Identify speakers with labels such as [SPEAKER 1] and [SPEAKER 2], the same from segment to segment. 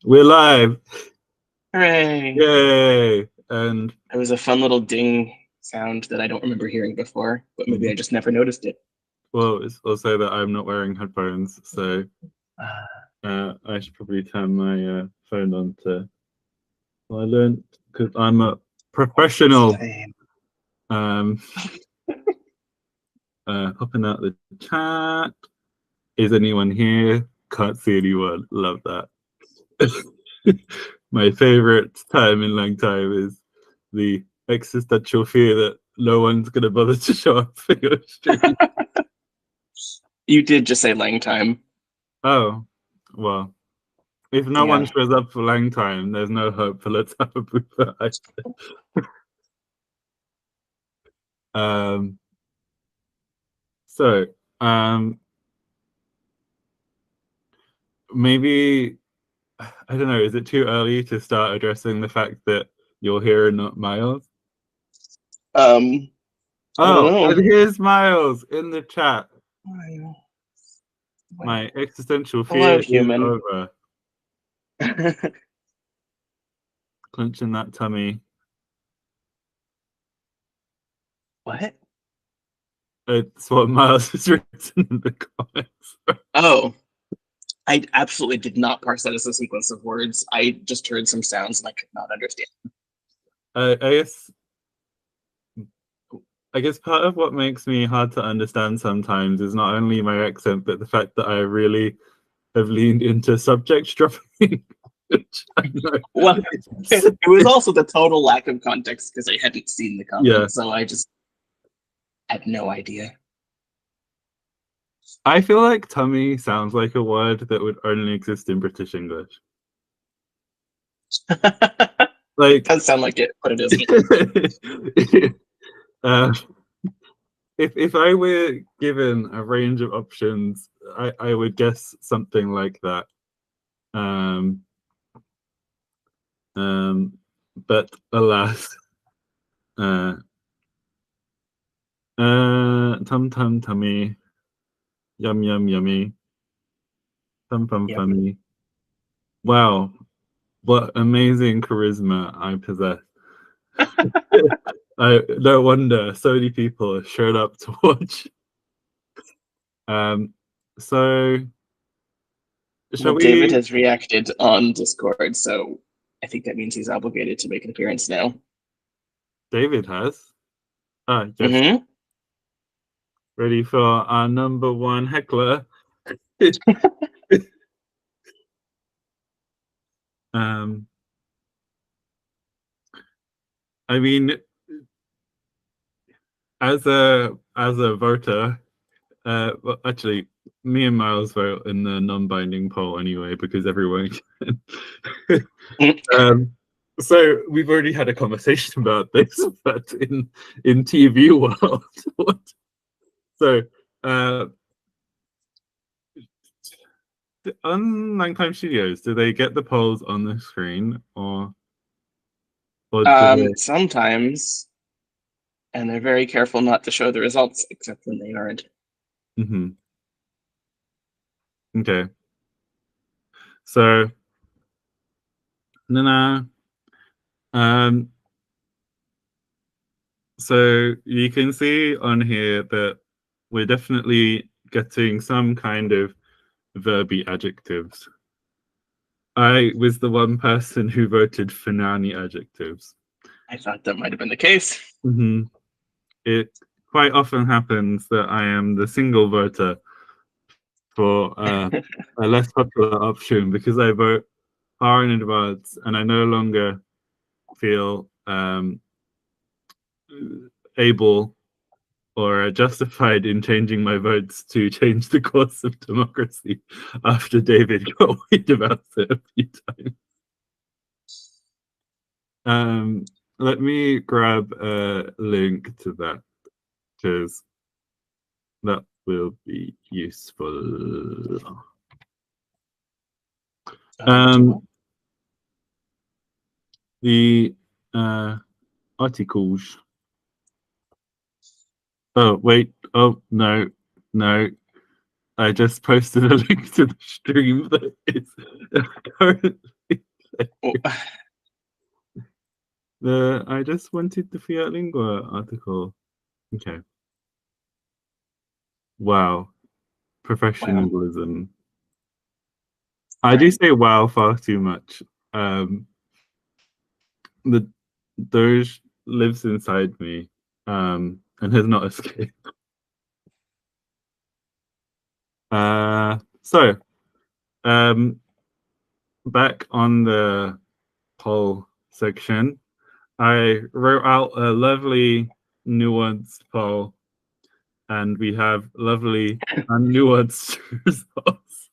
[SPEAKER 1] We're live.
[SPEAKER 2] Hooray!
[SPEAKER 1] Yay! And
[SPEAKER 2] It was a fun little ding sound that I don't remember hearing before, but maybe I just never noticed it.
[SPEAKER 1] well, it's also that I'm not wearing headphones, so I should probably turn my phone on to silent because I'm a professional.
[SPEAKER 2] Same.
[SPEAKER 1] Popping out the chat. Is anyone here? Can't see anyone. Love that. My favorite time in long time is the existential fear that no one's gonna bother to show up for your stream.
[SPEAKER 2] You did just say lang time.
[SPEAKER 1] Oh, well, if no one shows up for long time, there's no hope for Let's Have a Bouba. So, maybe, I don't know, is it too early to start addressing the fact that you're here and not Miles?
[SPEAKER 2] I don't know.
[SPEAKER 1] And here's Miles in the chat. My existential fear is over. Clenching that tummy.
[SPEAKER 2] What?
[SPEAKER 1] It's what Miles has written in the comments.
[SPEAKER 2] Oh, I absolutely did not parse that as a sequence of words. I just heard some sounds and I could not understand.
[SPEAKER 1] I guess part of what makes me hard to understand sometimes is not only my accent, but the fact that I really have leaned into subject dropping.
[SPEAKER 2] Well, it was also the total lack of context because I hadn't seen the comment, so I just had no idea.
[SPEAKER 1] I feel like tummy sounds like a word that would only exist in British English.
[SPEAKER 2] Like, it does sound like it, but it isn't.
[SPEAKER 1] If I were given a range of options, I would guess something like that. But alas, tum tum tummy, yum yum yummy, tum pum fummy. Wow, what amazing charisma I possess. No wonder so many people showed up to watch. So
[SPEAKER 2] David has reacted on Discord, so I think that means he's obligated to make an appearance now.
[SPEAKER 1] David has. Yes. Ready for our number one heckler. I mean, as a voter, well, actually, me and Miles vote in the non-binding poll anyway because everyone can. So we've already had a conversation about this, but in TV world, so on Langtime Studios, do they get the polls on the screen or
[SPEAKER 2] sometimes, and they're very careful not to show the results except when they aren't.
[SPEAKER 1] Okay. So so you can see on here that we're definitely getting some kind of verby adjectives. I was the one person who voted for nanny adjectives.
[SPEAKER 2] I thought that might have been the case.
[SPEAKER 1] It quite often happens that I am the single voter for a less popular option because I vote far in advance and I no longer feel able or justified in changing my votes to change the course of democracy after David got weird about it a few times. Let me grab a link to that because that will be useful. The articles. Oh, wait. Oh, no. I just posted a link to the stream that is currently I just wanted the Fiat Lingua article. Okay. Wow. Professionalism. I do say wow far too much. The Doge lives inside me, and has not escaped. So, back on the poll section, I wrote out a lovely nuanced poll, and we have lovely unnuanced results.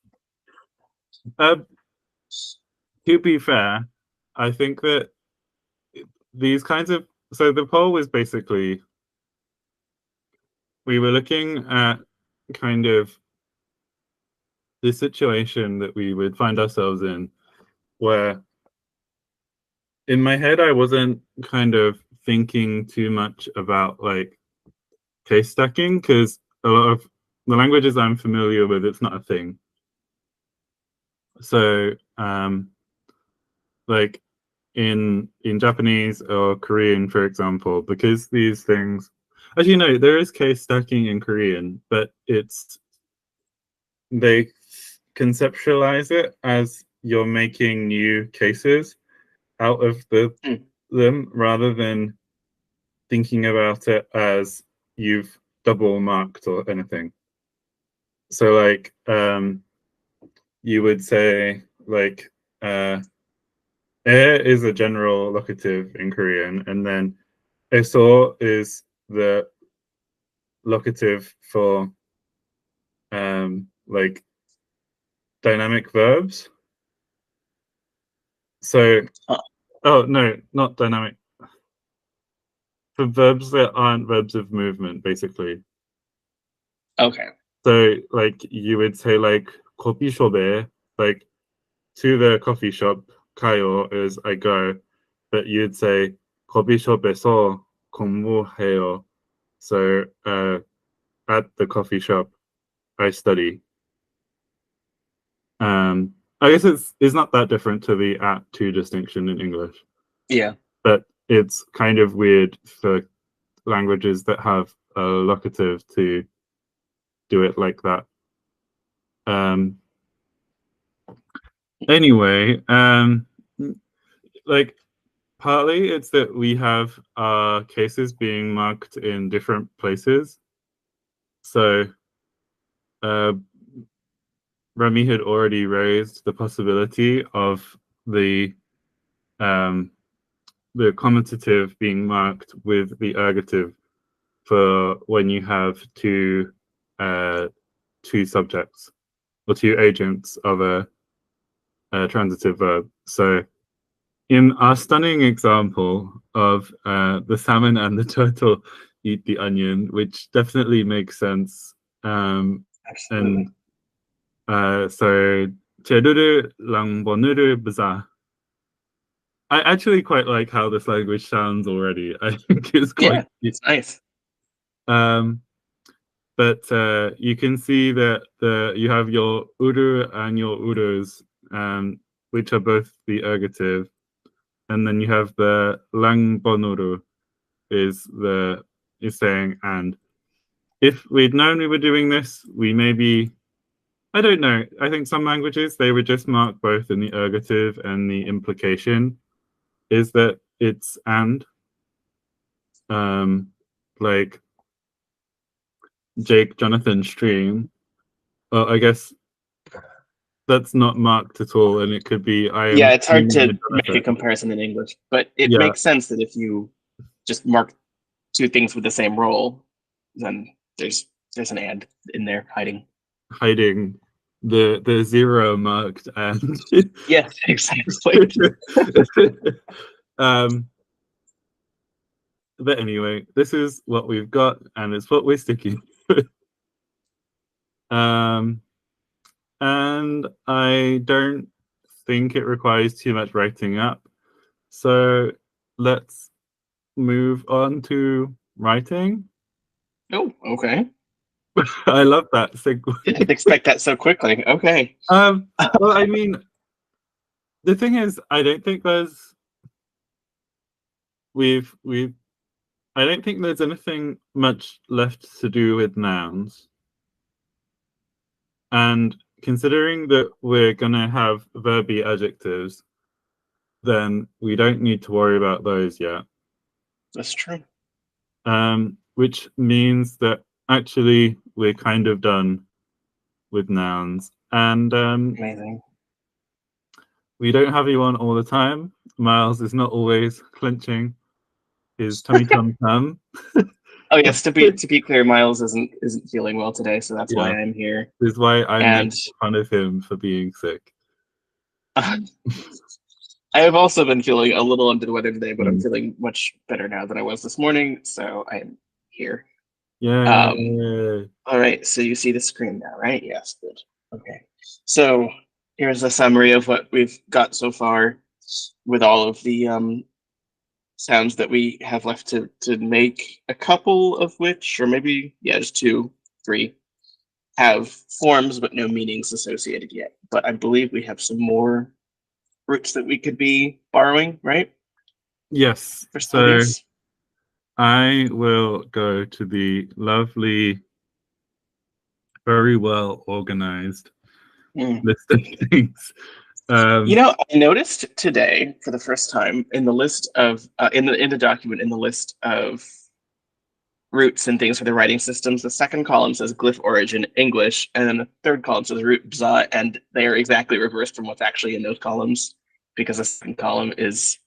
[SPEAKER 1] To be fair, I think that these kinds of so the poll was basically we were looking at kind of the situation that we would find ourselves in, where in my head I wasn't kind of thinking too much about like case stacking, because a lot of the languages I'm familiar with, it's not a thing. So like in Japanese or Korean, for example, because these things, as you know, there is case stacking in Korean, but they conceptualize it as you're making new cases out of them, rather than thinking about it as you've double marked or anything. So like you would say like air is a general locative in Korean, and then eso is the locative for like dynamic verbs. So oh no, not dynamic. For verbs that aren't verbs of movement, basically.
[SPEAKER 2] Okay.
[SPEAKER 1] So like you would say like coffee shop, like to the coffee shop, 가요 is I go, but you'd say coffee shop에서 공부해요. So at the coffee shop, I study. I guess it's not that different to the at to distinction in English.
[SPEAKER 2] Yeah.
[SPEAKER 1] But it's kind of weird for languages that have a locative to do it like that. Anyway, like partly it's that we have cases being marked in different places. So Remy had already raised the possibility of the commentative being marked with the ergative for when you have two subjects or two agents of a transitive verb. So in our stunning example of the salmon and the turtle eat the onion, which definitely makes sense.
[SPEAKER 2] Absolutely.
[SPEAKER 1] And so 재료를 랑버느를 bza. I actually quite like how this language sounds already. I think it's quite
[SPEAKER 2] it's nice.
[SPEAKER 1] But you can see that you have your uru and your urus, which are both the ergative, and then you have the langbonuru is saying and. If we'd known we were doing this, we maybe, I don't know. I think some languages they would just mark both in the ergative, and the implication is that it's and. Like Jake Jonathan Stream. Well, I guess that's not marked at all, and it could be I am.
[SPEAKER 2] Yeah, it's hard to make a comparison in English, but it makes sense that if you just mark two things with the same role, then there's an and in there hiding
[SPEAKER 1] the zero marked and.
[SPEAKER 2] Yes, exactly.
[SPEAKER 1] But anyway, this is what we've got, and it's what we're sticking with. And I don't think it requires too much writing up. So let's move on to writing.
[SPEAKER 2] Oh, okay.
[SPEAKER 1] I love that segue.
[SPEAKER 2] Didn't expect that so quickly. Okay.
[SPEAKER 1] Well, I mean, The thing is, I don't think there's we've I don't think there's anything much left to do with nouns. And considering that we're gonna have verby adjectives, then we don't need to worry about those yet.
[SPEAKER 2] That's true.
[SPEAKER 1] Which means that actually we're kind of done with nouns. And
[SPEAKER 2] Amazing.
[SPEAKER 1] we don't have you on all the time. Miles is not always clenching his tummy tum tum.
[SPEAKER 2] Oh yes, to be clear, Miles isn't feeling well today, so that's why I'm here.
[SPEAKER 1] This is why I'm
[SPEAKER 2] and
[SPEAKER 1] making fun of him for being sick.
[SPEAKER 2] I have also been feeling a little under the weather today, but I'm feeling much better now than I was this morning, so I'm here.
[SPEAKER 1] Yeah.
[SPEAKER 2] All right, so you see the screen now, right? Yes, good. Okay. So here's a summary of what we've got so far with all of the sounds that we have left to make, a couple of which, or maybe, yeah, just 2, 3, have forms but no meanings associated yet. But I believe we have some more roots that we could be borrowing, right?
[SPEAKER 1] Yes.
[SPEAKER 2] For some of these.
[SPEAKER 1] I will go to the lovely, very well organized list of things.
[SPEAKER 2] I noticed today for the first time in the list of in the document, in the list of roots and things for the writing systems, the second column says glyph origin English, and then the third column says root bza, and they are exactly reversed from what's actually in those columns, because the second column is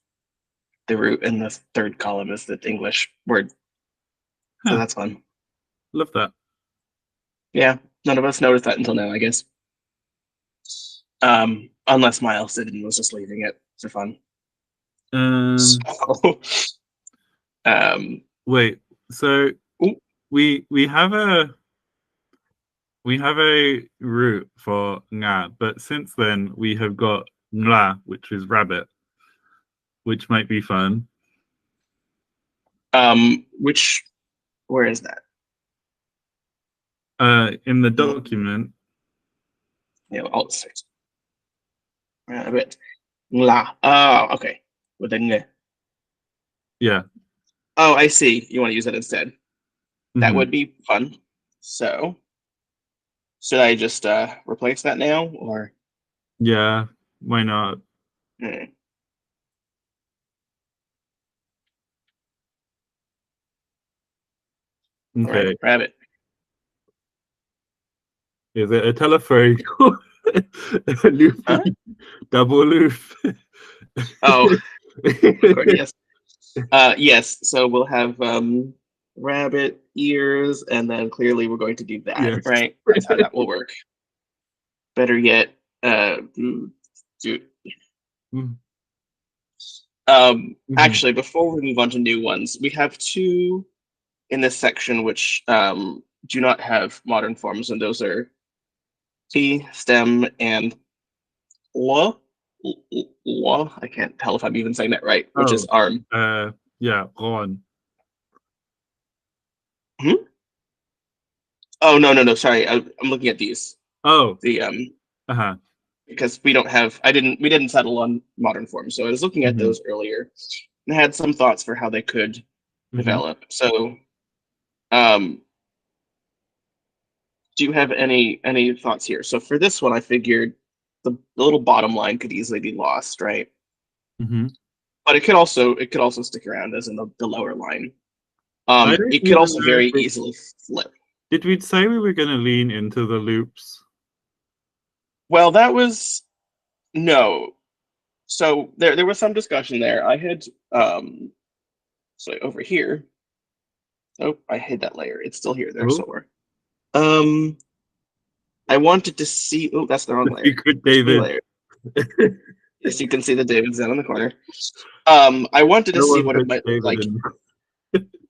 [SPEAKER 2] the root and the third column is the English word. So that's fun.
[SPEAKER 1] Love that.
[SPEAKER 2] Yeah, none of us noticed that until now, I guess. Unless Miles did and was just leaving it for fun.
[SPEAKER 1] Wait, so we have a root for nga, but since then we have got ngla, which is rabbit, which might be fun.
[SPEAKER 2] Where is that?
[SPEAKER 1] In the document.
[SPEAKER 2] Yeah, alt 6. Rabbit. Ngla. Oh, okay. With the ng.
[SPEAKER 1] Yeah.
[SPEAKER 2] Oh, I see. You want to use that instead. That would be fun. So, should I just replace that now, or?
[SPEAKER 1] Yeah, why not?
[SPEAKER 2] Okay. All right, rabbit.
[SPEAKER 1] Is it a telephone? Loopy, double loop.
[SPEAKER 2] Oh, of course, yes. Yes, so we'll have rabbit ears, and then clearly we're going to do that, yes. Right? That's how that will work. Better yet, actually, before we move on to new ones, we have 2 in this section which do not have modern forms, and those are T, stem, and lo. I can't tell if I'm even saying that right, which is arm.
[SPEAKER 1] Yeah, on.
[SPEAKER 2] Oh no! Sorry, I'm looking at these.
[SPEAKER 1] Oh,
[SPEAKER 2] the because we didn't settle on modern forms, so I was looking at those earlier and had some thoughts for how they could develop. So, do you have any thoughts here? So for this one, I figured the little bottom line could easily be lost, right? But it could also stick around as in the lower line. It could also very easily flip.
[SPEAKER 1] Did we say we were going to lean into the loops?
[SPEAKER 2] Well, that was no. So there was some discussion there. I had so over here. Oh, I hid that layer. It's still here there somewhere. I wanted to see. Oh, that's the wrong layer.
[SPEAKER 1] Secret David.
[SPEAKER 2] Yes, you can see the David's down in the corner. I wanted to see what it might look like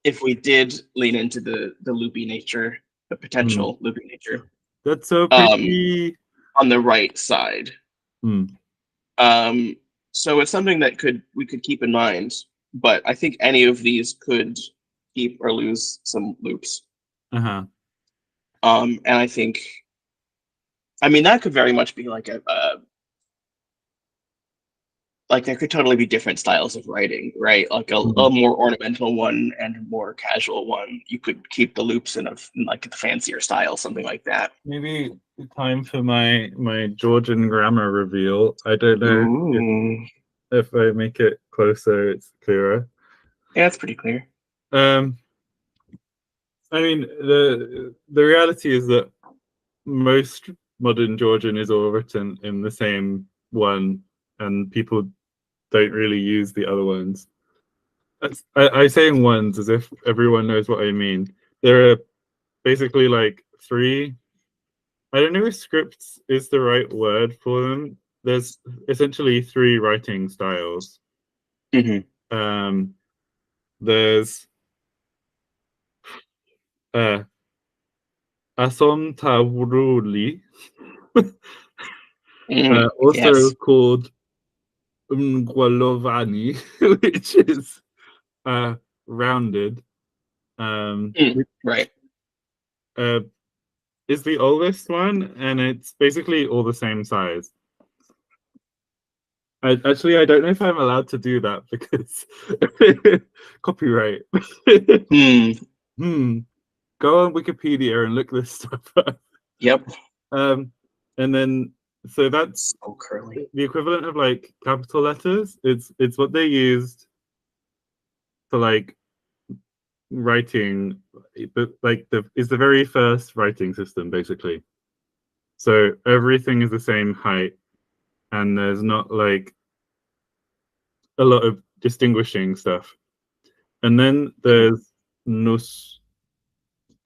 [SPEAKER 2] if we did lean into the loopy nature, the potential loopy nature.
[SPEAKER 1] That's so pretty.
[SPEAKER 2] On the right side. So it's something that we could keep in mind, but I think any of these could keep or lose some loops. And I think, I mean, that could very much be like like there could totally be different styles of writing, right? Like a more ornamental one and a more casual one. You could keep the loops in like the fancier style, something like that.
[SPEAKER 1] Maybe time for my Georgian grammar reveal. I don't know
[SPEAKER 2] Ooh,
[SPEAKER 1] if I make it closer, it's clearer.
[SPEAKER 2] yeah, it's pretty clear.
[SPEAKER 1] Um, I mean, the reality is that most modern Georgian is all written in the same one, and people don't really use the other ones. I say in ones as if everyone knows what I mean. There are basically like three. I don't know if scripts is the right word for them. There's essentially three writing styles.
[SPEAKER 2] Hmm.
[SPEAKER 1] Um, there's uh, Asom Tawruli, also
[SPEAKER 2] Yes.
[SPEAKER 1] called Mgwalovani, which is rounded, which
[SPEAKER 2] Right.
[SPEAKER 1] uh, is the oldest one, and it's basically all the same size. I don't know if I'm allowed to do that because copyright.
[SPEAKER 2] Hmm.
[SPEAKER 1] Hmm. Go on Wikipedia and look this stuff up.
[SPEAKER 2] Yep.
[SPEAKER 1] And then so that's
[SPEAKER 2] So curly.
[SPEAKER 1] the equivalent of like capital letters. It's what they used for like writing, but like the is the very first writing system basically. So everything is the same height, and there's not like a lot of distinguishing stuff. And then there's nus.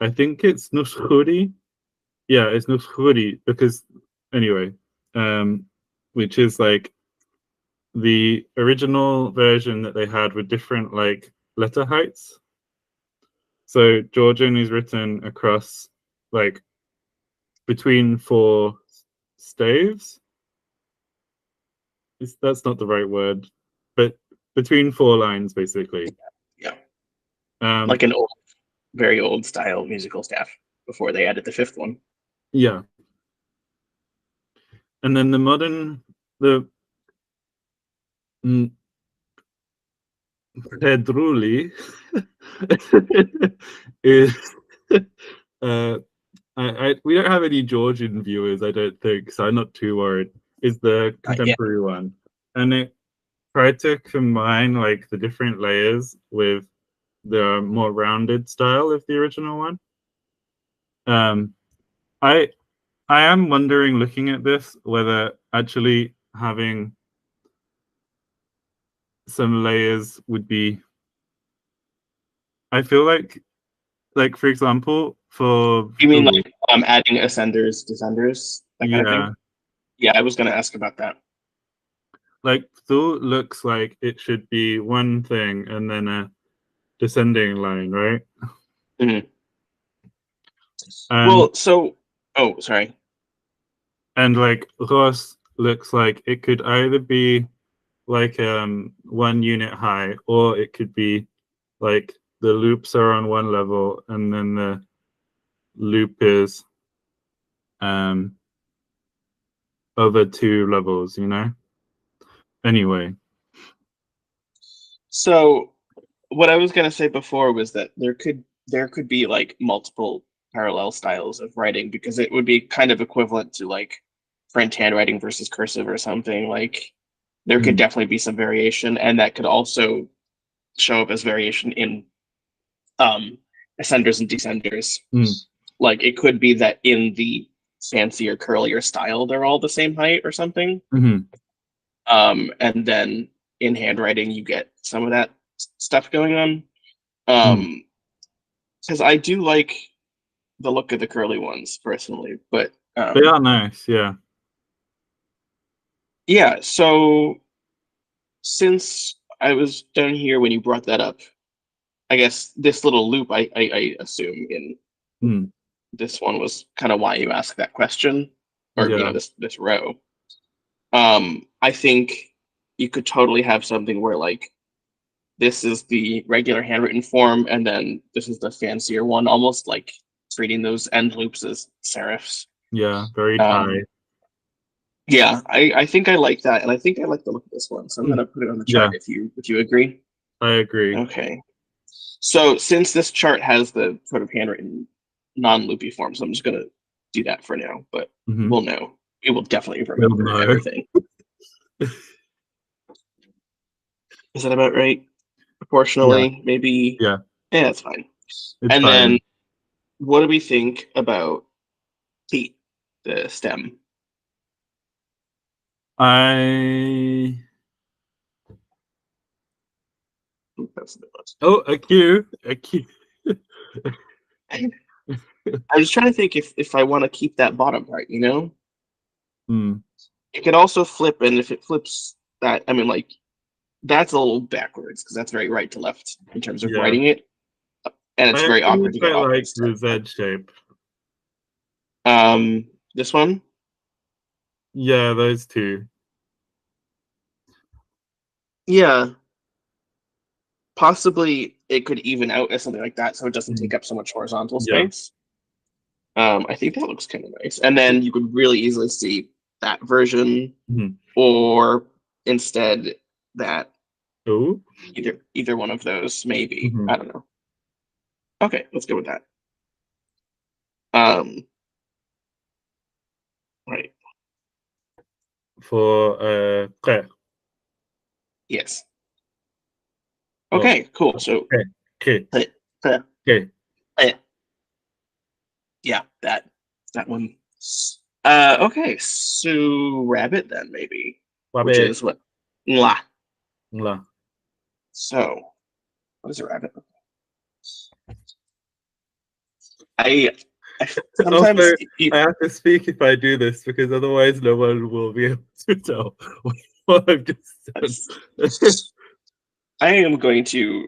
[SPEAKER 1] I think it's nushuri. Yeah, it's nushuri because anyway, um, which is like the original version that they had with different like letter heights. So Georgian is written across like between four staves. That's not the right word, but between four lines basically.
[SPEAKER 2] Yeah.
[SPEAKER 1] Um,
[SPEAKER 2] Like an old, very old style musical staff before they added the fifth one.
[SPEAKER 1] yeah, and then the mm, Pedruli is uh, we don't have any Georgian viewers, I don't think, so I'm not too worried. Is the
[SPEAKER 2] Yeah.
[SPEAKER 1] contemporary one, and it tried to combine like the different layers with the more rounded style of the original one. Um, I I am wondering, looking at this, whether actually having some layers would be. I feel like for example, for
[SPEAKER 2] You mean
[SPEAKER 1] Thu,
[SPEAKER 2] like adding ascenders, descenders, that kind of thing?
[SPEAKER 1] yeah,
[SPEAKER 2] Yeah, I was going to ask about that.
[SPEAKER 1] like Thu looks like it should be one thing and then a descending line, right?
[SPEAKER 2] Hmm.
[SPEAKER 1] And
[SPEAKER 2] Well, so, oh, sorry.
[SPEAKER 1] like Ros looks like it could either be like 1 unit high, or it could be like the loops are on one level and then the loop is um over two levels, you know? Anyway.
[SPEAKER 2] So, what I was going to say before was that there could be like multiple parallel styles of writing because it would be kind of equivalent to like French handwriting versus cursive or something. Like there could
[SPEAKER 1] Mm,
[SPEAKER 2] definitely be some variation, and that could also show up as variation in um, ascenders and descenders.
[SPEAKER 1] mm,
[SPEAKER 2] Like it could be that in the fancier, curlier style, they're all the same height or something.
[SPEAKER 1] mhm,
[SPEAKER 2] And then in handwriting, you get some of that stuff going on.
[SPEAKER 1] mm.
[SPEAKER 2] Because I do like the look of the curly ones personally, but
[SPEAKER 1] They are nice, yeah.
[SPEAKER 2] yeah. So since I was down here when you brought that up, I guess this little loop, I assume in
[SPEAKER 1] Mm,
[SPEAKER 2] this one was kind of why you asked that question, or
[SPEAKER 1] yeah,
[SPEAKER 2] this row. I think you could totally have something where like this is the regular handwritten form, and then this is the fancier one, almost like treating those end loops as serifs.
[SPEAKER 1] yeah, very
[SPEAKER 2] Um,
[SPEAKER 1] Thai.
[SPEAKER 2] Yeah, I think I like that, and I think I like the look of this one. So I'm
[SPEAKER 1] Mm,
[SPEAKER 2] gonna put it on the
[SPEAKER 1] yeah,
[SPEAKER 2] chart if you agree.
[SPEAKER 1] I agree.
[SPEAKER 2] Okay. So since this chart has the sort of handwritten non-loopy form, so I'm just gonna do that for now, but
[SPEAKER 1] Mm-hmm.
[SPEAKER 2] we'll know. It will definitely
[SPEAKER 1] Well,
[SPEAKER 2] remember
[SPEAKER 1] no,
[SPEAKER 2] everything. Is that about right?
[SPEAKER 1] yeah,
[SPEAKER 2] Proportionally, maybe.
[SPEAKER 1] yeah,
[SPEAKER 2] Yeah, that's fine.
[SPEAKER 1] it's
[SPEAKER 2] And then
[SPEAKER 1] fine.
[SPEAKER 2] what do we think about T, the stem?
[SPEAKER 1] I
[SPEAKER 2] Ooh, that's a bit much.
[SPEAKER 1] a Q, a Q.
[SPEAKER 2] I was trying to think if I want to keep that bottom part, you know?
[SPEAKER 1] Hmm.
[SPEAKER 2] It could also flip, and if it flips that, I mean, like, that's a little backwards because that's very right to left in terms of
[SPEAKER 1] Yeah,
[SPEAKER 2] writing it, and it's
[SPEAKER 1] I
[SPEAKER 2] very
[SPEAKER 1] actually
[SPEAKER 2] awkward to go
[SPEAKER 1] quite
[SPEAKER 2] off
[SPEAKER 1] like
[SPEAKER 2] this
[SPEAKER 1] the
[SPEAKER 2] step.
[SPEAKER 1] Z shape.
[SPEAKER 2] This one,
[SPEAKER 1] Yeah, those two.
[SPEAKER 2] yeah, possibly it could even out as something like that, so it doesn't
[SPEAKER 1] Mm,
[SPEAKER 2] take up so much horizontal
[SPEAKER 1] yeah.
[SPEAKER 2] space. I think that looks kind of nice, and then you could really easily see that version,
[SPEAKER 1] Mhm.
[SPEAKER 2] or instead that
[SPEAKER 1] Oh.
[SPEAKER 2] either one of those, maybe.
[SPEAKER 1] Hmm.
[SPEAKER 2] I don't know. Okay, let's go with that. Um, right.
[SPEAKER 1] For okay.
[SPEAKER 2] Yes.
[SPEAKER 1] Well,
[SPEAKER 2] Okay, cool. So,
[SPEAKER 1] okay. Okay.
[SPEAKER 2] uh, uh,
[SPEAKER 1] Okay.
[SPEAKER 2] uh, yeah, that one. Okay, so rabbit then maybe, which
[SPEAKER 1] Rabbit.
[SPEAKER 2] is what? Mwah.
[SPEAKER 1] La.
[SPEAKER 2] So, what is a rabbit? I, I
[SPEAKER 1] Also,
[SPEAKER 2] sometimes
[SPEAKER 1] I have to speak if I do this because otherwise no one will be able to tell what I've just done.
[SPEAKER 2] I am going to.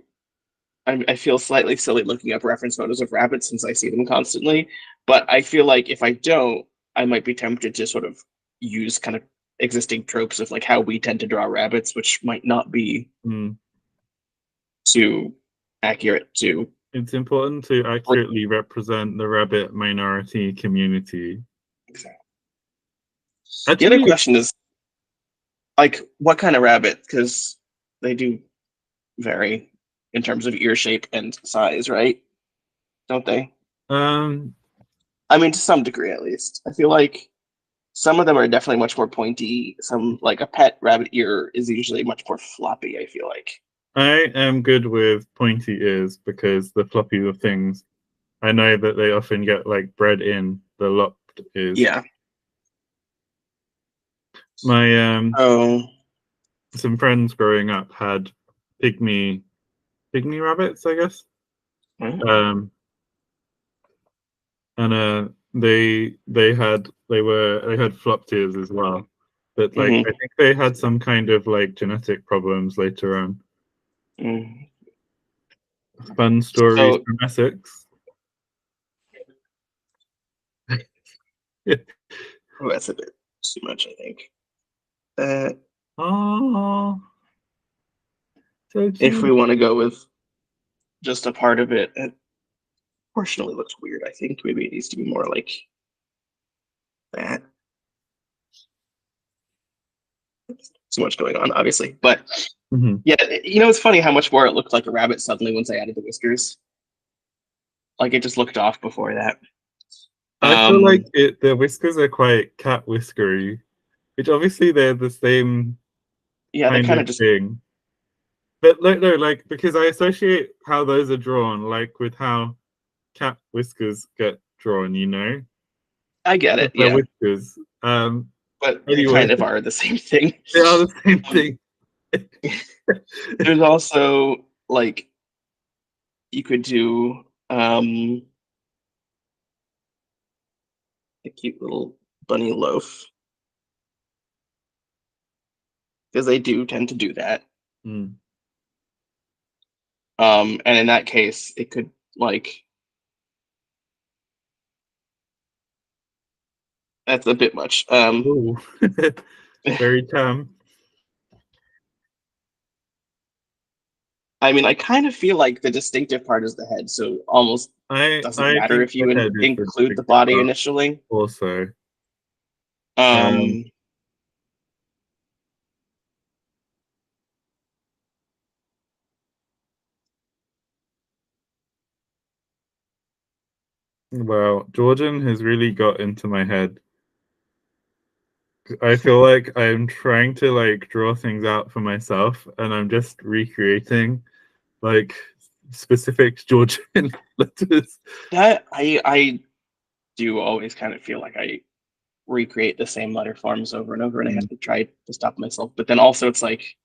[SPEAKER 2] I feel slightly silly looking up reference photos of rabbits since I see them constantly, but I feel like if I don't, I might be tempted to sort of use kind of existing tropes of like how we tend to draw rabbits, which might not be
[SPEAKER 1] Hmm.
[SPEAKER 2] too accurate to.
[SPEAKER 1] It's important to accurately represent the rabbit minority community.
[SPEAKER 2] The other
[SPEAKER 1] Actually,
[SPEAKER 2] question is like what kind of rabbit, because they do vary in terms of ear shape and size, right? Don't they?
[SPEAKER 1] um,
[SPEAKER 2] I mean, to some degree at least. I feel like some of them are definitely much more pointy. Some, like a pet rabbit ear, is usually much more floppy, I feel like.
[SPEAKER 1] I am good with pointy ears because the floppier things, I know that they often get like bred in the lopped ears.
[SPEAKER 2] Yeah.
[SPEAKER 1] My
[SPEAKER 2] Oh.
[SPEAKER 1] some friends growing up had pygmy rabbits, I guess.
[SPEAKER 2] Mm.
[SPEAKER 1] Um, and they had flopped ears as well. But like I
[SPEAKER 2] Mm-hmm.
[SPEAKER 1] think they had some kind of like genetic problems later on.
[SPEAKER 2] Mm.
[SPEAKER 1] Fun stories
[SPEAKER 2] So,
[SPEAKER 1] from Essex.
[SPEAKER 2] oh, that's a bit too much, I think. Uh,
[SPEAKER 1] Oh, so
[SPEAKER 2] if we
[SPEAKER 1] cute.
[SPEAKER 2] want to go with just a part of it, it proportionally looks weird. I think maybe it needs to be more like that. So much going on, obviously, but
[SPEAKER 1] Mhm.
[SPEAKER 2] yeah, it's funny how much more it looked like a rabbit suddenly once I added the whiskers. Like it just looked off before that.
[SPEAKER 1] I feel like
[SPEAKER 2] Um,
[SPEAKER 1] the whiskers are quite cat whiskery, which obviously they're the same
[SPEAKER 2] yeah, they
[SPEAKER 1] kind
[SPEAKER 2] kind
[SPEAKER 1] of
[SPEAKER 2] of just.
[SPEAKER 1] thing. But like no, like because I associate how those are drawn, like with how cat whiskers get drawn, you know?
[SPEAKER 2] I get
[SPEAKER 1] Because
[SPEAKER 2] it,
[SPEAKER 1] they're
[SPEAKER 2] yeah,
[SPEAKER 1] whiskers.
[SPEAKER 2] but they
[SPEAKER 1] Anyway,
[SPEAKER 2] kind of are the same thing.
[SPEAKER 1] they are the same
[SPEAKER 2] Um,
[SPEAKER 1] thing.
[SPEAKER 2] there's also like you could do a cute little bunny loaf because they do tend to do that.
[SPEAKER 1] Mm.
[SPEAKER 2] And in that case, it could like that's a bit much.
[SPEAKER 1] Ooh. Very calm.
[SPEAKER 2] I mean, I kind of feel like the distinctive part is the head, so almost doesn't
[SPEAKER 1] I
[SPEAKER 2] matter
[SPEAKER 1] think
[SPEAKER 2] if
[SPEAKER 1] the
[SPEAKER 2] you
[SPEAKER 1] head is the
[SPEAKER 2] include the
[SPEAKER 1] distinctive
[SPEAKER 2] body
[SPEAKER 1] part
[SPEAKER 2] initially.
[SPEAKER 1] also. Um,
[SPEAKER 2] Um,
[SPEAKER 1] Well, Georgian has really got into my head. I feel like I'm trying to like draw things out for myself, and I'm just recreating like specific Georgian letters.
[SPEAKER 2] That I do always kind of feel like I recreate the same letter forms over and over, and I
[SPEAKER 1] Mm.
[SPEAKER 2] have to try to stop myself. But then also, it's like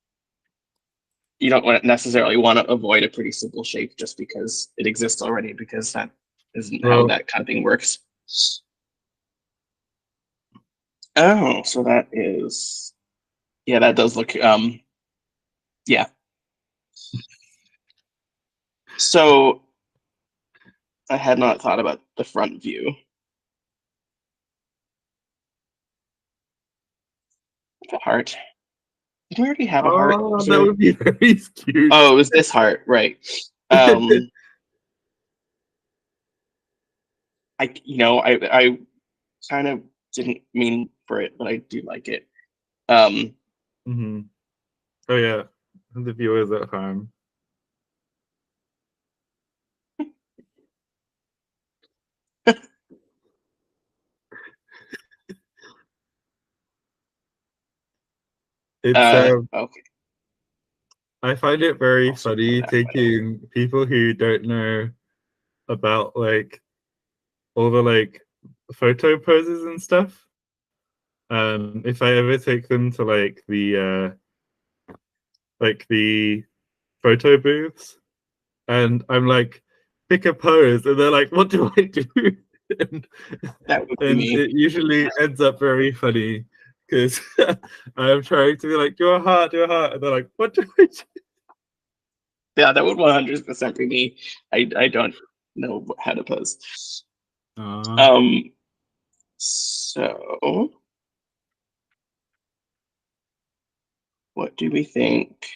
[SPEAKER 2] you don't necessarily want to avoid a pretty simple shape just because it exists already, because that isn't how
[SPEAKER 1] Well,
[SPEAKER 2] that kind of thing works. Oh, so that is, yeah, that does look, yeah. So I had not thought about the front view. Like a heart. Did we already have a heart?
[SPEAKER 1] oh,
[SPEAKER 2] Was
[SPEAKER 1] that
[SPEAKER 2] there?
[SPEAKER 1] would be very cute.
[SPEAKER 2] Oh, it was this heart, right? Um, I kind of didn't mean for it, but I do like it. Um,
[SPEAKER 1] Hmm. Oh yeah, the viewers at home. It's
[SPEAKER 2] okay,
[SPEAKER 1] I find it very
[SPEAKER 2] I'll circle
[SPEAKER 1] funny
[SPEAKER 2] that by the way.
[SPEAKER 1] taking people who don't know about like all the like photo poses and stuff. If I ever take them to like the photo booths, and I'm like, pick a pose, and they're like, what do I do? and,
[SPEAKER 2] That would be
[SPEAKER 1] and
[SPEAKER 2] me.
[SPEAKER 1] it usually ends up very funny because I'm trying to be like, do a heart, and they're like, what do I do?
[SPEAKER 2] Yeah, that would 100% be me. I don't know how to pose.
[SPEAKER 1] Uh,
[SPEAKER 2] Um, so what do we think?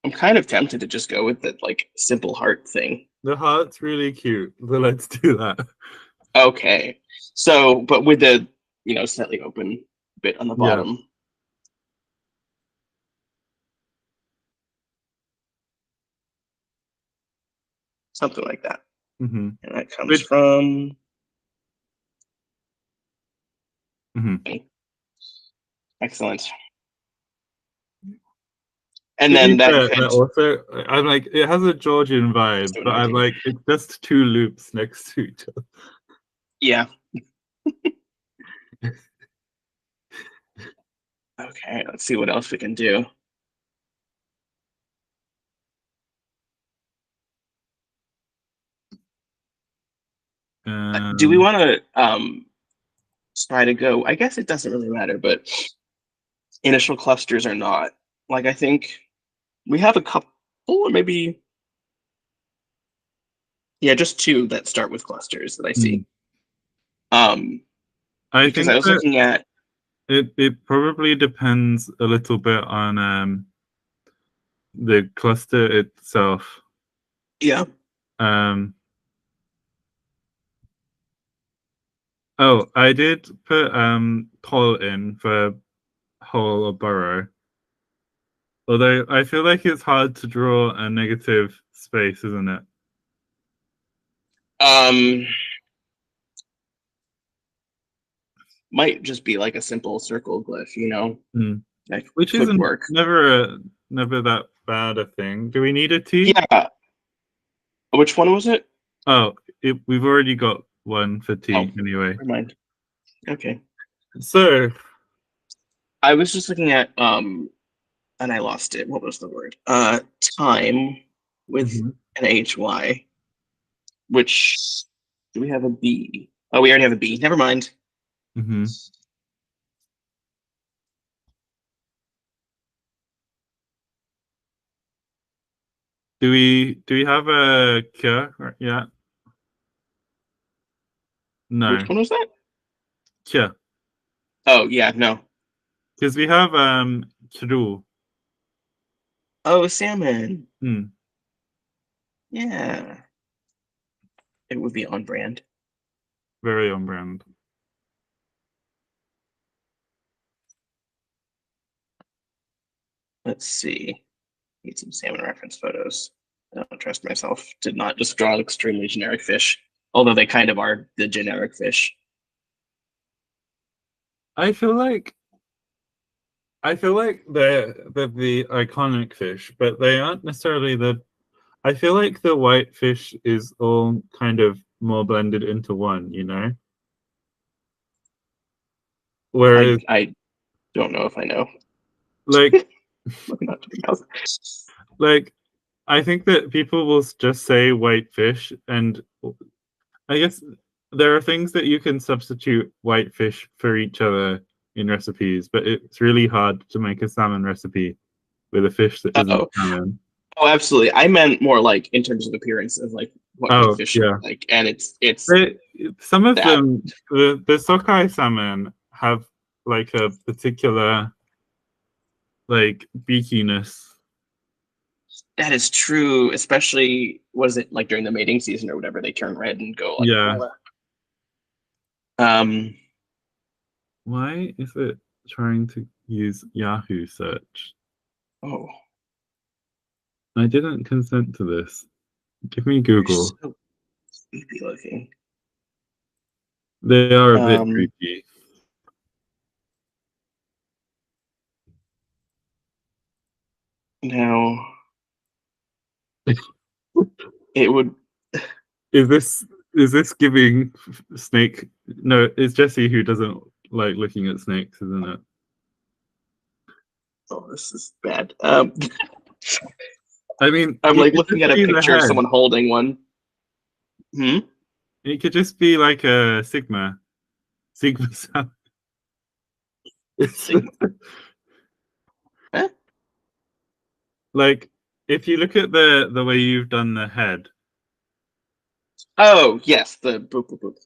[SPEAKER 2] I'm kind of tempted to just go with the like simple heart thing.
[SPEAKER 1] the heart's really cute, so let's do that.
[SPEAKER 2] Okay. So, but with the, slightly open bit on the
[SPEAKER 1] Yeah.
[SPEAKER 2] bottom, something like that.
[SPEAKER 1] Hmm.
[SPEAKER 2] And that comes
[SPEAKER 1] Which
[SPEAKER 2] from,
[SPEAKER 1] mhm.
[SPEAKER 2] excellent. And
[SPEAKER 1] To be
[SPEAKER 2] then that
[SPEAKER 1] fair, that
[SPEAKER 2] could,
[SPEAKER 1] also I'm like it has a Georgian vibe,
[SPEAKER 2] so
[SPEAKER 1] but I'm
[SPEAKER 2] anointing.
[SPEAKER 1] like it's just two loops next to each other.
[SPEAKER 2] Yeah. Okay. Let's see what else we can do. Do we
[SPEAKER 1] Um,
[SPEAKER 2] want to try to go? I guess it doesn't really matter, but initial clusters or not. Like I think we have a couple, or maybe, yeah, just two that start with clusters that I
[SPEAKER 1] hmm.
[SPEAKER 2] see. Um,
[SPEAKER 1] I
[SPEAKER 2] because I
[SPEAKER 1] think
[SPEAKER 2] was
[SPEAKER 1] that
[SPEAKER 2] looking at,
[SPEAKER 1] it probably depends a little bit on the cluster itself.
[SPEAKER 2] yeah.
[SPEAKER 1] Um, oh, I did put poll in for whole or borough. Although I feel like it's hard to draw a negative space, isn't it?
[SPEAKER 2] Um, might just be like a simple circle glyph,
[SPEAKER 1] Hmm.
[SPEAKER 2] that
[SPEAKER 1] Which
[SPEAKER 2] could
[SPEAKER 1] isn't
[SPEAKER 2] work.
[SPEAKER 1] never that bad a thing. Do we need a T?
[SPEAKER 2] Yeah. Which one was it?
[SPEAKER 1] Oh, we've already got one for
[SPEAKER 2] Oh,
[SPEAKER 1] T anyway.
[SPEAKER 2] never mind. Okay.
[SPEAKER 1] So,
[SPEAKER 2] I was just looking at and I lost it. What was the word? Time with
[SPEAKER 1] mhm,
[SPEAKER 2] an HY, which do we have a B? Oh, we already have a B. Never mind.
[SPEAKER 1] mhm. Do we have a K? Yeah,
[SPEAKER 2] Which
[SPEAKER 1] no,
[SPEAKER 2] one was that?
[SPEAKER 1] K,
[SPEAKER 2] Oh, yeah, no.
[SPEAKER 1] because we have Kru.
[SPEAKER 2] Oh, salmon.
[SPEAKER 1] Hmm,
[SPEAKER 2] Yeah. It would be on brand.
[SPEAKER 1] very on brand.
[SPEAKER 2] Let's see. Need some salmon reference photos. I don't trust myself to not just draw an extremely generic fish, although they kind of are the generic fish.
[SPEAKER 1] I feel like they're the iconic fish, but they aren't necessarily the. I feel like the white fish is all kind of more blended into one, you know? Whereas,
[SPEAKER 2] I don't know if I know.
[SPEAKER 1] like,
[SPEAKER 2] Not to be else.
[SPEAKER 1] like, I think that people will just say white fish, and I guess there are things that you can substitute white fish for each other in recipes, but it's really hard to make a salmon recipe with a fish that isn't
[SPEAKER 2] Oh,
[SPEAKER 1] salmon.
[SPEAKER 2] oh, absolutely. I meant more like in terms of appearance of like what the
[SPEAKER 1] Oh,
[SPEAKER 2] fish look
[SPEAKER 1] yeah.
[SPEAKER 2] like, and it's
[SPEAKER 1] They, some of
[SPEAKER 2] that.
[SPEAKER 1] them, the sockeye salmon have like a particular like beakiness.
[SPEAKER 2] That is true, especially was it like during the mating season or whatever, they turn red and go like
[SPEAKER 1] Yeah.
[SPEAKER 2] um
[SPEAKER 1] Why is it trying to use Yahoo search?
[SPEAKER 2] oh,
[SPEAKER 1] I didn't consent to this. Give me
[SPEAKER 2] you're
[SPEAKER 1] Google.
[SPEAKER 2] so creepy looking.
[SPEAKER 1] They are a bit
[SPEAKER 2] Um
[SPEAKER 1] creepy.
[SPEAKER 2] Now it would
[SPEAKER 1] Is this giving snake? No, it's Jesse who doesn't like looking at snakes, isn't it?
[SPEAKER 2] oh, this is bad.
[SPEAKER 1] I mean,
[SPEAKER 2] I'm
[SPEAKER 1] it
[SPEAKER 2] like
[SPEAKER 1] could
[SPEAKER 2] looking
[SPEAKER 1] just
[SPEAKER 2] at a
[SPEAKER 1] be the
[SPEAKER 2] picture of
[SPEAKER 1] head.
[SPEAKER 2] someone holding one. Hmm?
[SPEAKER 1] It could just be like a Sigma sound. It's
[SPEAKER 2] Sigma. Huh?
[SPEAKER 1] like if you look at the way you've done the head,
[SPEAKER 2] Oh, yes, the boop boop boop.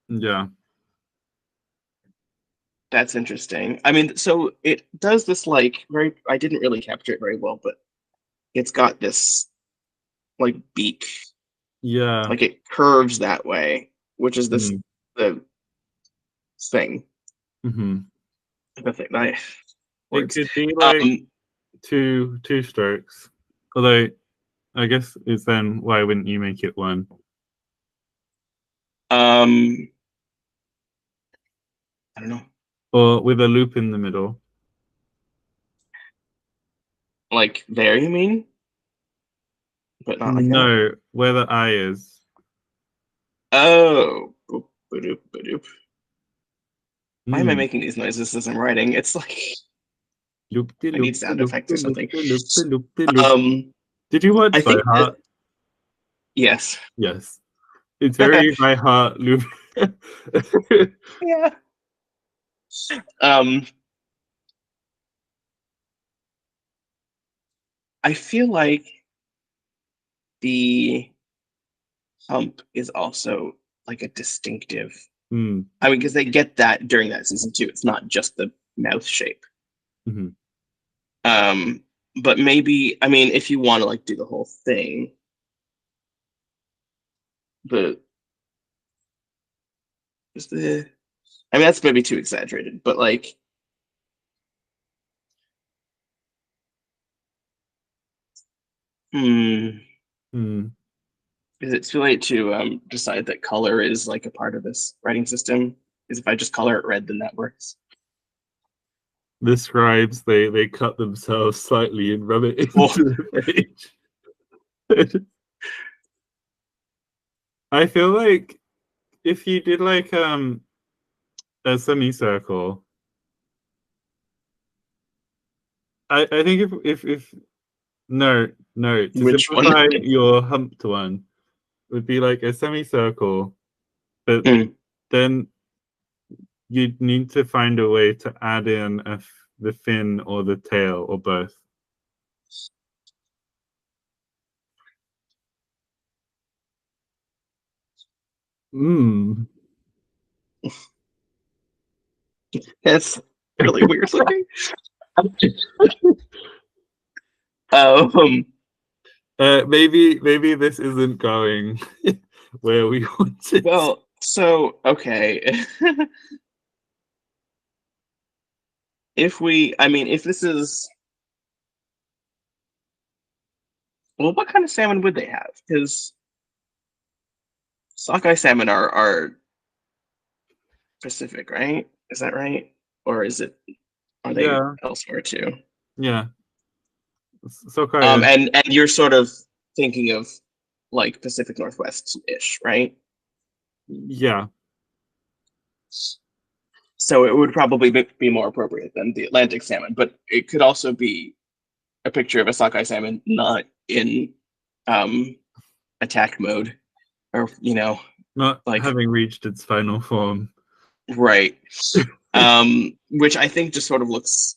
[SPEAKER 1] yeah,
[SPEAKER 2] That's interesting. I mean, so it does this like very, I didn't really capture it very well, but it's got this like beak,
[SPEAKER 1] yeah,
[SPEAKER 2] like it curves that way, which is this
[SPEAKER 1] mm,
[SPEAKER 2] the thing.
[SPEAKER 1] hmm.
[SPEAKER 2] The thing. I
[SPEAKER 1] It
[SPEAKER 2] words.
[SPEAKER 1] could be like
[SPEAKER 2] Um,
[SPEAKER 1] two strokes. Although I guess it's then why wouldn't you make it one
[SPEAKER 2] um, I don't know.
[SPEAKER 1] or with a loop in the middle?
[SPEAKER 2] Like there, you mean? But not like that.
[SPEAKER 1] No, where the eye is.
[SPEAKER 2] Oh, boop, ba-doop, ba-doop. Why am I
[SPEAKER 1] Mm.
[SPEAKER 2] making these noises as I'm writing? It's like
[SPEAKER 1] Loop de
[SPEAKER 2] I
[SPEAKER 1] loop
[SPEAKER 2] need
[SPEAKER 1] de
[SPEAKER 2] sound
[SPEAKER 1] loop
[SPEAKER 2] effects
[SPEAKER 1] de
[SPEAKER 2] or
[SPEAKER 1] loop
[SPEAKER 2] something.
[SPEAKER 1] de loop de loop de loop.
[SPEAKER 2] Um,
[SPEAKER 1] Did you
[SPEAKER 2] I
[SPEAKER 1] watch By
[SPEAKER 2] think that
[SPEAKER 1] Heart?
[SPEAKER 2] yes.
[SPEAKER 1] Yes. It's very by heart loop.
[SPEAKER 2] Yeah. Um, I feel like the hump is also like a distinctive.
[SPEAKER 1] Mm,
[SPEAKER 2] I mean, because they get that during that season too. It's not just the mouth shape.
[SPEAKER 1] mhm.
[SPEAKER 2] Um, but maybe I mean, if you want to like do the whole thing, the is the I mean that's maybe too exaggerated, but like hmm,
[SPEAKER 1] Mm.
[SPEAKER 2] is it too late to decide that color is like a part of this writing system? Is if I just color it red, then that works.
[SPEAKER 1] The scribes they cut themselves slightly and rub it
[SPEAKER 2] Oh,
[SPEAKER 1] into the page. I feel like if you did like a semicircle, I think if no no to
[SPEAKER 2] which one?
[SPEAKER 1] simplify your humped one would be like a semicircle, but
[SPEAKER 2] Hmm.
[SPEAKER 1] then you'd need to find a way to add in the fin or the tail or both. Mm.
[SPEAKER 2] That's really weird looking. Um,
[SPEAKER 1] Maybe this isn't going where we want it.
[SPEAKER 2] well, so okay. If we, I mean, if this is Well, what kind of salmon would they have? Because sockeye salmon are Pacific, right? Is that right? Or are they
[SPEAKER 1] Yeah,
[SPEAKER 2] elsewhere too?
[SPEAKER 1] yeah. Sockeye is
[SPEAKER 2] And you're sort of thinking of like Pacific Northwest ish, right?
[SPEAKER 1] yeah.
[SPEAKER 2] So it would probably be more appropriate than the Atlantic salmon, but it could also be a picture of a sockeye salmon not in um, attack mode, or
[SPEAKER 1] Not
[SPEAKER 2] like
[SPEAKER 1] having reached its final form.
[SPEAKER 2] right, which I think just sort of looks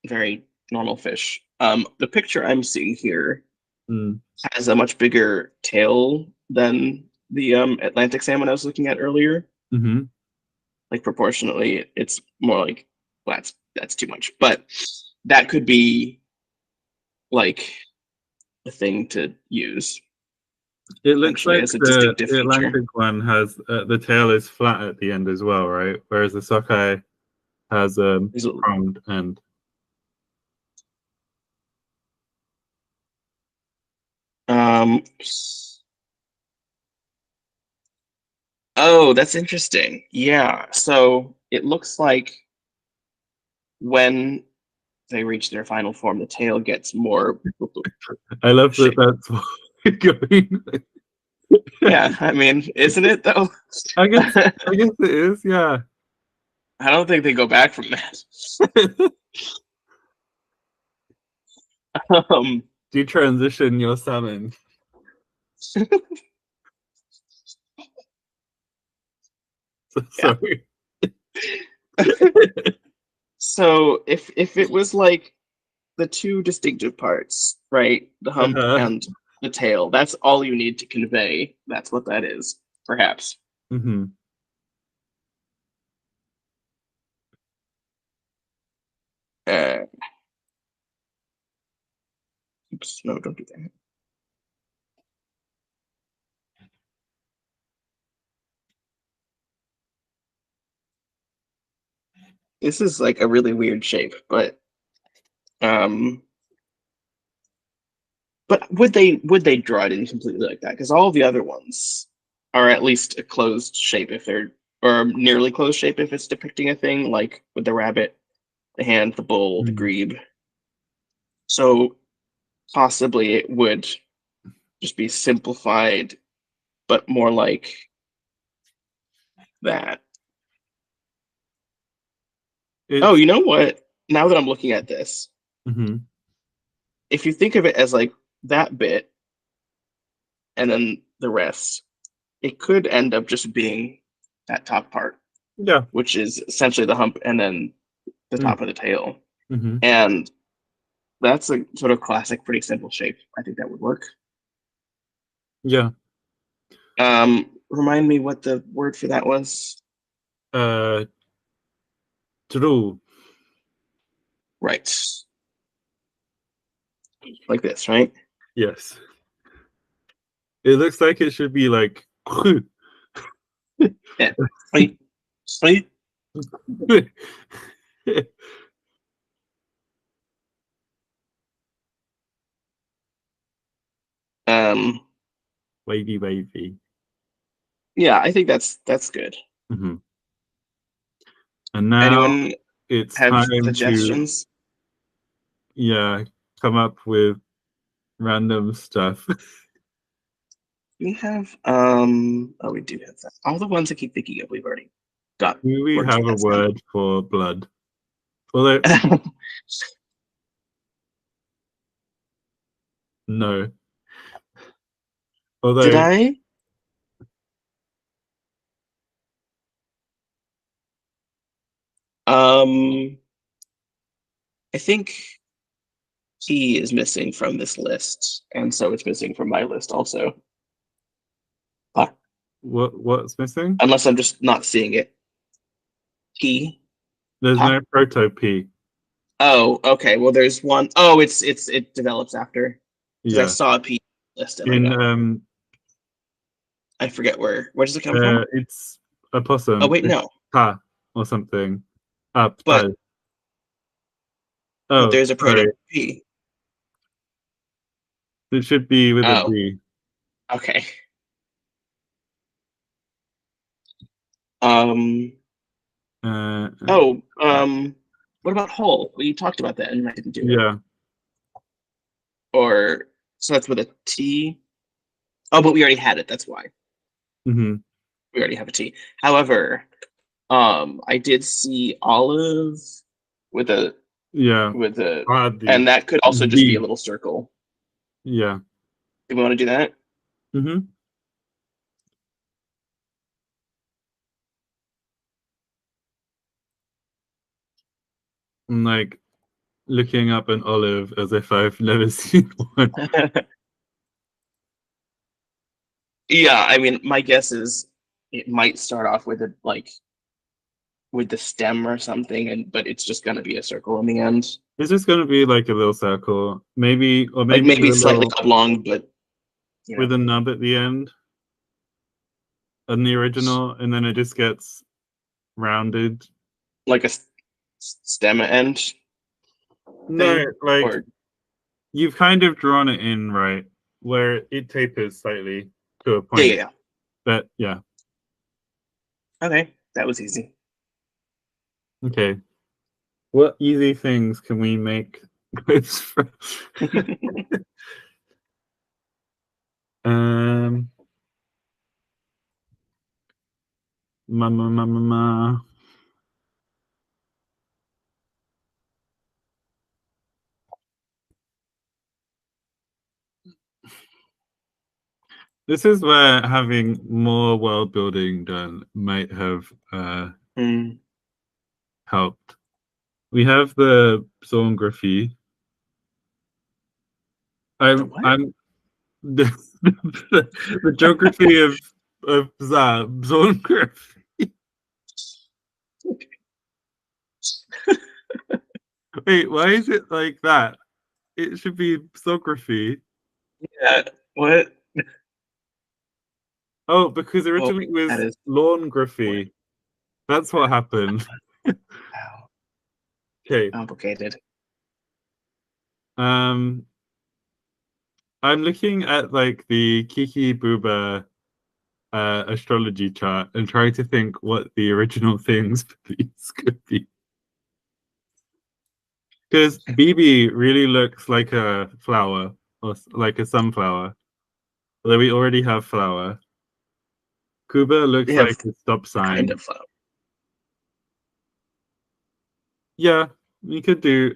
[SPEAKER 2] very normal fish. The picture I'm seeing here
[SPEAKER 1] Mm.
[SPEAKER 2] has a much bigger tail than the Atlantic salmon I was looking at earlier.
[SPEAKER 1] Hmm.
[SPEAKER 2] Like proportionately, it's more like well, that's too much, but that could be like a thing to use
[SPEAKER 1] It looks
[SPEAKER 2] potentially
[SPEAKER 1] like
[SPEAKER 2] as a
[SPEAKER 1] the
[SPEAKER 2] distinctive feature.
[SPEAKER 1] Atlantic one has the tail is flat at the end as well, right? Whereas the sockeye has a
[SPEAKER 2] There's a,
[SPEAKER 1] pronged end.
[SPEAKER 2] um, oh, that's interesting. Yeah, so it looks like when they reach their final form, the tail gets more
[SPEAKER 1] I love that
[SPEAKER 2] shaped.
[SPEAKER 1] that's what we're going.
[SPEAKER 2] Yeah, I mean, isn't it though?
[SPEAKER 1] I guess
[SPEAKER 2] I
[SPEAKER 1] I guess it is, yeah.
[SPEAKER 2] don't think they go back from that. Um,
[SPEAKER 1] Detransition your salmon.
[SPEAKER 2] yeah.
[SPEAKER 1] Sorry.
[SPEAKER 2] So if it was like the two distinctive parts, right? The hump
[SPEAKER 1] Uh-huh.
[SPEAKER 2] and the tail. That's all you need to convey. That's what that is, perhaps.
[SPEAKER 1] Hmm.
[SPEAKER 2] Uh, oops, no, don't do that. This is like a really weird shape, um, but would they draw it in completely like that? Because all the other ones are at least a closed shape if they're or a nearly closed shape if it's depicting a thing, like with the rabbit, the hand, the bull, the
[SPEAKER 1] Mm.
[SPEAKER 2] grebe. So possibly it would just be simplified, but more like that. Oh,
[SPEAKER 1] It's
[SPEAKER 2] you know what? Now that I'm looking at this,
[SPEAKER 1] mhm.
[SPEAKER 2] if you think of it as like that bit and then the rest, it could end up just being that top part,
[SPEAKER 1] Yeah.
[SPEAKER 2] which is essentially the hump and then the
[SPEAKER 1] Mm.
[SPEAKER 2] top of the tail.
[SPEAKER 1] Hmm.
[SPEAKER 2] And that's a sort of classic, pretty simple shape. I think that would work.
[SPEAKER 1] Yeah.
[SPEAKER 2] Remind me what the word for that was.
[SPEAKER 1] Uh true.
[SPEAKER 2] Right. Like this, right?
[SPEAKER 1] Yes. It looks like it should be like
[SPEAKER 2] Yeah. Sweet. Sweet. Um,
[SPEAKER 1] wavy wavy.
[SPEAKER 2] yeah, I think that's good.
[SPEAKER 1] Hmm. And now
[SPEAKER 2] Anyone
[SPEAKER 1] it's
[SPEAKER 2] have
[SPEAKER 1] time to,
[SPEAKER 2] suggestions?
[SPEAKER 1] yeah, come up with random stuff.
[SPEAKER 2] We have oh we do have that. All the ones I keep thinking of we've already got
[SPEAKER 1] Do we
[SPEAKER 2] words
[SPEAKER 1] have
[SPEAKER 2] with
[SPEAKER 1] a
[SPEAKER 2] that sound.
[SPEAKER 1] word for blood? Although no.
[SPEAKER 2] Did
[SPEAKER 1] Although
[SPEAKER 2] I? Um I think T is missing from this list, and so it's missing from my list also. Uh,
[SPEAKER 1] what's missing?
[SPEAKER 2] Unless I'm just not seeing it. T.
[SPEAKER 1] There's
[SPEAKER 2] Huh?
[SPEAKER 1] no proto P.
[SPEAKER 2] Oh, okay. Well, there's one. Oh, it develops after because I
[SPEAKER 1] Yeah.
[SPEAKER 2] saw a P list and
[SPEAKER 1] In
[SPEAKER 2] I forget where does it come from?
[SPEAKER 1] it's a
[SPEAKER 2] Oh
[SPEAKER 1] possum.
[SPEAKER 2] wait,
[SPEAKER 1] It's
[SPEAKER 2] no.
[SPEAKER 1] pa or something. Up.
[SPEAKER 2] But
[SPEAKER 1] Oh,
[SPEAKER 2] there's a proto
[SPEAKER 1] sorry.
[SPEAKER 2] P.
[SPEAKER 1] It should be with a
[SPEAKER 2] Oh,
[SPEAKER 1] B.
[SPEAKER 2] okay. Um.
[SPEAKER 1] Uh,
[SPEAKER 2] Oh. What about whole? We talked about that, and I didn't do it.
[SPEAKER 1] yeah.
[SPEAKER 2] Or so that's with a T. Oh, but we already had it. That's why
[SPEAKER 1] Hmm.
[SPEAKER 2] we already have a T. However, I did see olive with a
[SPEAKER 1] Yeah.
[SPEAKER 2] with a,
[SPEAKER 1] I'll add the
[SPEAKER 2] and that could also just be a
[SPEAKER 1] B.
[SPEAKER 2] little circle.
[SPEAKER 1] Yeah.
[SPEAKER 2] Do we want to do that?
[SPEAKER 1] Hmm. I'm like looking up an olive as if I've never seen one.
[SPEAKER 2] Yeah, I mean, my guess is it might start off with a like with the stem or something, and but it's just gonna be a circle in the end.
[SPEAKER 1] It's just gonna be like a little circle, maybe, or
[SPEAKER 2] Like
[SPEAKER 1] maybe
[SPEAKER 2] maybe
[SPEAKER 1] with a
[SPEAKER 2] slightly
[SPEAKER 1] little
[SPEAKER 2] oblong, but you know,
[SPEAKER 1] with a nub at the end in the original, and then it just gets rounded.
[SPEAKER 2] like a stem end
[SPEAKER 1] No,
[SPEAKER 2] thing.
[SPEAKER 1] like
[SPEAKER 2] Or
[SPEAKER 1] you've kind of drawn it in right where it tapers slightly to a
[SPEAKER 2] yeah, yeah,
[SPEAKER 1] point.
[SPEAKER 2] yeah.
[SPEAKER 1] But yeah,
[SPEAKER 2] Okay, that was easy.
[SPEAKER 1] okay. What easy things can we make clips from? um, ma ma ma ma ma. This is where having more world building done might have
[SPEAKER 2] Mm.
[SPEAKER 1] helped. We have the zoography.
[SPEAKER 2] The what?
[SPEAKER 1] I'm the, the geography of zoography. Wait, why is it like that? It should be zoography.
[SPEAKER 2] Yeah. What?
[SPEAKER 1] Oh, because
[SPEAKER 2] Oh,
[SPEAKER 1] originally it
[SPEAKER 2] that
[SPEAKER 1] was
[SPEAKER 2] is what?
[SPEAKER 1] lawngraphy. That's what happened.
[SPEAKER 2] How
[SPEAKER 1] Okay.
[SPEAKER 2] complicated.
[SPEAKER 1] Um, I'm looking at like the Kiki Bouba astrology chart and trying to think what the original things for these could be. Because BB really looks like a flower or like a sunflower, although we already have flower. Kuba
[SPEAKER 2] They
[SPEAKER 1] looks
[SPEAKER 2] have
[SPEAKER 1] like a stop
[SPEAKER 2] kind
[SPEAKER 1] sign.
[SPEAKER 2] of flower.
[SPEAKER 1] Yeah, we could do.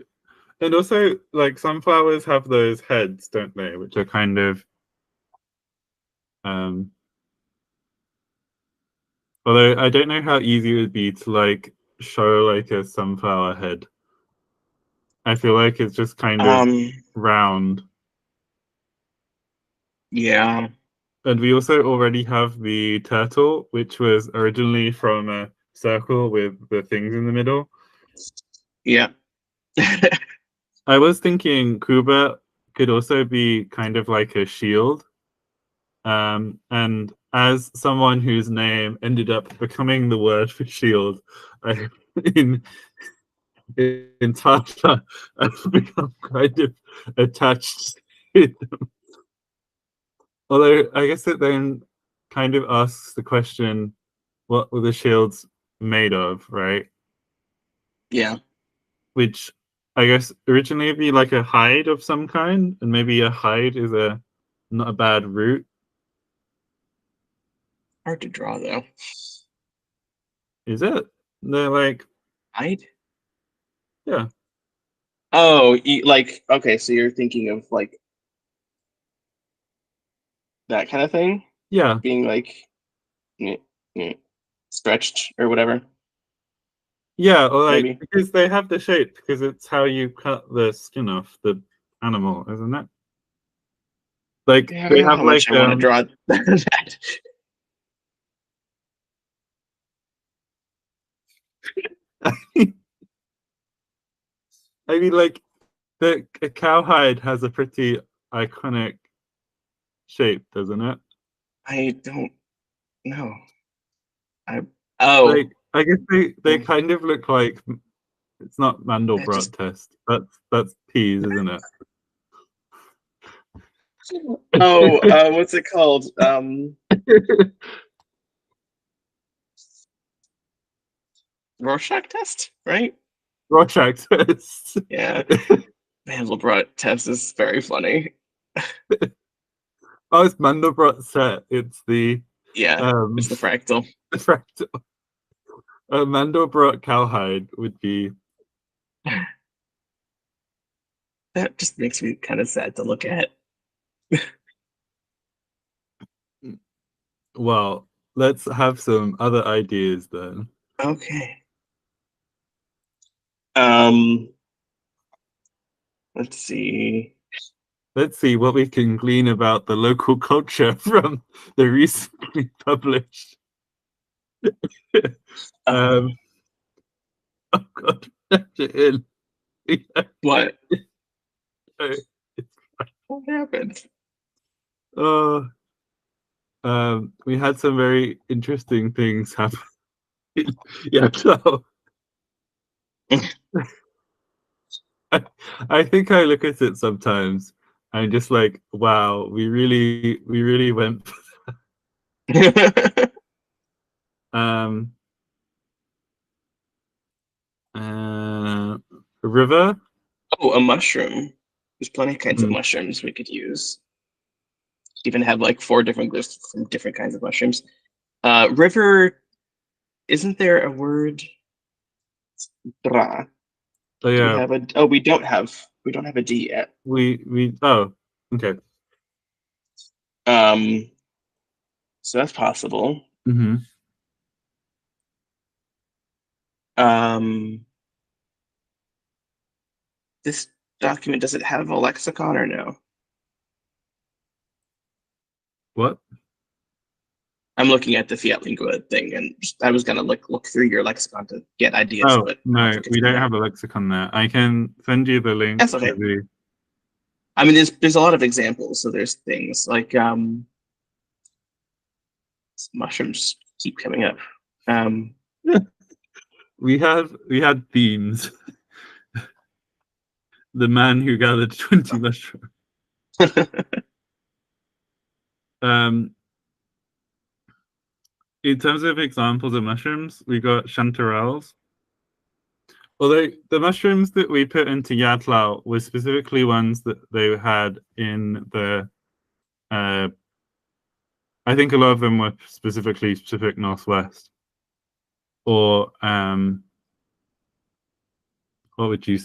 [SPEAKER 1] And also, like sunflowers have those heads, don't they? Which are kind of um although I don't know how easy it would be to like show like a sunflower head. I feel like it's just kind of
[SPEAKER 2] Um.
[SPEAKER 1] round.
[SPEAKER 2] Yeah.
[SPEAKER 1] And we also already have the turtle, which was originally from a circle with the things in the middle.
[SPEAKER 2] Yeah.
[SPEAKER 1] I was thinking Kuba could also be kind of like a shield. And as someone whose name ended up becoming the word for shield, I, in in Tata, I've become kind of attached to them. Although I guess it then kind of asks the question, what were the shields made of, right?
[SPEAKER 2] Yeah.
[SPEAKER 1] Which I guess originally it'd be like a hide of some kind, and maybe a hide is a not a bad route.
[SPEAKER 2] Hard to draw though.
[SPEAKER 1] Is it? They're like,
[SPEAKER 2] Hide?
[SPEAKER 1] yeah,
[SPEAKER 2] Oh, like okay, so you're thinking of like that kind of thing
[SPEAKER 1] yeah,
[SPEAKER 2] being like mm, mm, stretched or whatever,
[SPEAKER 1] yeah, or like
[SPEAKER 2] maybe.
[SPEAKER 1] because they have the shape because it's how you cut the skin off the animal, isn't it? Like
[SPEAKER 2] Yeah, I
[SPEAKER 1] they
[SPEAKER 2] don't know
[SPEAKER 1] have
[SPEAKER 2] how much
[SPEAKER 1] like
[SPEAKER 2] I want to draw that.
[SPEAKER 1] I mean like the a cowhide has a pretty iconic shape, doesn't it?
[SPEAKER 2] I don't know. I oh,
[SPEAKER 1] Like I guess they
[SPEAKER 2] mm,
[SPEAKER 1] kind of look like it's not
[SPEAKER 2] that
[SPEAKER 1] Mandelbrot
[SPEAKER 2] just
[SPEAKER 1] test. That's peas, isn't it?
[SPEAKER 2] Oh, what's it called? Rorschach test, right?
[SPEAKER 1] Rorschach test.
[SPEAKER 2] Yeah. Mandelbrot test is very funny.
[SPEAKER 1] Oh, it's Mandelbrot set. It's the
[SPEAKER 2] Yeah, it's the fractal.
[SPEAKER 1] fractal. Mandelbrot cowhide would be.
[SPEAKER 2] That just makes me kind of sad to look at.
[SPEAKER 1] Well, let's have some other ideas then.
[SPEAKER 2] Okay. Um, let's see.
[SPEAKER 1] Let's see what we can glean about the local culture from the recently published.
[SPEAKER 2] Um,
[SPEAKER 1] Oh God, in.
[SPEAKER 2] what? What happened?
[SPEAKER 1] Oh, we had some very interesting things happen. Yeah, so I think I look at it sometimes. I'm just like, wow, we really went. Um, uh, river.
[SPEAKER 2] Oh, a mushroom. There's plenty of kinds of
[SPEAKER 1] Hmm.
[SPEAKER 2] mushrooms we could use. Even have like 4 different glyphs from different kinds of mushrooms. River, isn't there a word? Dra.
[SPEAKER 1] Oh
[SPEAKER 2] Do we
[SPEAKER 1] yeah,
[SPEAKER 2] have a? Oh, we don't have a D yet.
[SPEAKER 1] we. Oh, okay.
[SPEAKER 2] Um, so that's possible.
[SPEAKER 1] Hmm.
[SPEAKER 2] Um, this document, does it have a lexicon or no?
[SPEAKER 1] What?
[SPEAKER 2] I'm looking at the Fiat Lingua thing, and I was gonna look through your lexicon to get ideas,
[SPEAKER 1] Oh
[SPEAKER 2] but I don't
[SPEAKER 1] no,
[SPEAKER 2] think it's
[SPEAKER 1] we
[SPEAKER 2] in
[SPEAKER 1] don't
[SPEAKER 2] there.
[SPEAKER 1] have a lexicon there. I can send you the link
[SPEAKER 2] That's
[SPEAKER 1] to
[SPEAKER 2] okay.
[SPEAKER 1] the.
[SPEAKER 2] I mean, there's a lot of examples. So there's things like mushrooms keep coming up. Um,
[SPEAKER 1] We had themes. The man who gathered 20 mushrooms. Um, in terms of examples of mushrooms, we got chanterelles. Although the mushrooms that we put into Yatlau were specifically ones that they had in the. Uh, I think a lot of them were specifically Pacific Northwest, or what would you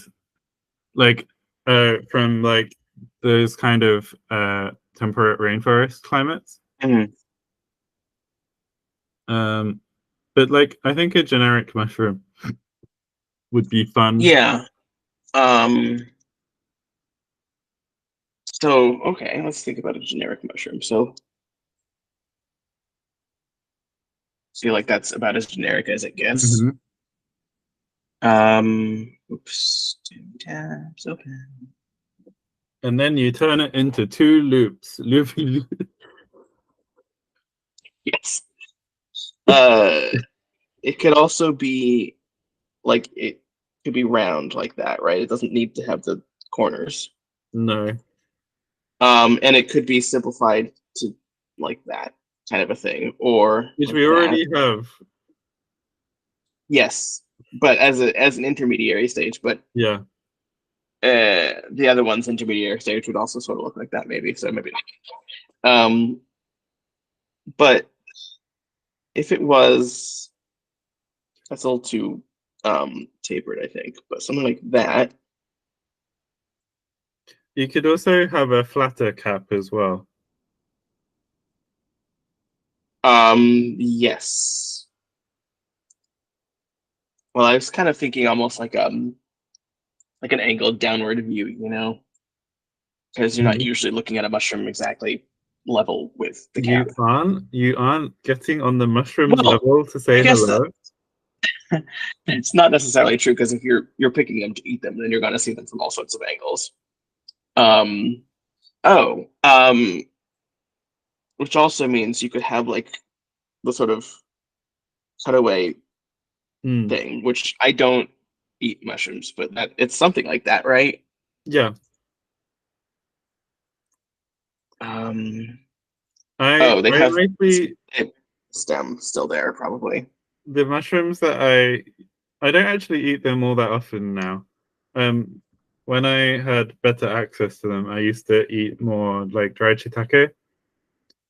[SPEAKER 1] like? From like those kind of temperate rainforest climates.
[SPEAKER 2] mhm.
[SPEAKER 1] Um, but like I think a generic mushroom would be fun.
[SPEAKER 2] Yeah. Um, so okay, let's think about a generic mushroom. So feel like that's about as generic as it gets.
[SPEAKER 1] Mhm.
[SPEAKER 2] Oops, 2 tabs open.
[SPEAKER 1] And then you turn it into 2 loops. Loopy loop.
[SPEAKER 2] Yes. Uh, it could also be like it could be round like that, right? It doesn't need to have the corners.
[SPEAKER 1] No,
[SPEAKER 2] And it could be simplified to like that kind of a thing, or
[SPEAKER 1] which
[SPEAKER 2] like
[SPEAKER 1] we
[SPEAKER 2] that.
[SPEAKER 1] already have.
[SPEAKER 2] Yes, but as an intermediary stage. But
[SPEAKER 1] Yeah,
[SPEAKER 2] the other one's intermediary stage would also sort of look like that, maybe. So maybe not. But if it was, that's a little too tapered, I think. But something like that.
[SPEAKER 1] you could also have a flatter cap as well.
[SPEAKER 2] Yes. Well, I was kind of thinking almost like an angled downward view, because you're not
[SPEAKER 1] Mhm.
[SPEAKER 2] usually looking at a mushroom exactly level with the cap.
[SPEAKER 1] You aren't getting on the mushrooms
[SPEAKER 2] Well,
[SPEAKER 1] level to
[SPEAKER 2] I
[SPEAKER 1] say
[SPEAKER 2] guess
[SPEAKER 1] hello.
[SPEAKER 2] it's not necessarily true because if you're picking them to eat them, then you're going to see them from all sorts of angles. Um, oh, which also means you could have like the sort of cutaway
[SPEAKER 1] Hmm.
[SPEAKER 2] thing, which I don't eat mushrooms, but that it's something like that, right?
[SPEAKER 1] Yeah.
[SPEAKER 2] Um,
[SPEAKER 1] I
[SPEAKER 2] oh, they
[SPEAKER 1] I
[SPEAKER 2] have
[SPEAKER 1] mostly
[SPEAKER 2] stem still there, probably.
[SPEAKER 1] the mushrooms that I don't actually eat them all that often now. Um, when I had better access to them, I used to eat more like dried shiitake,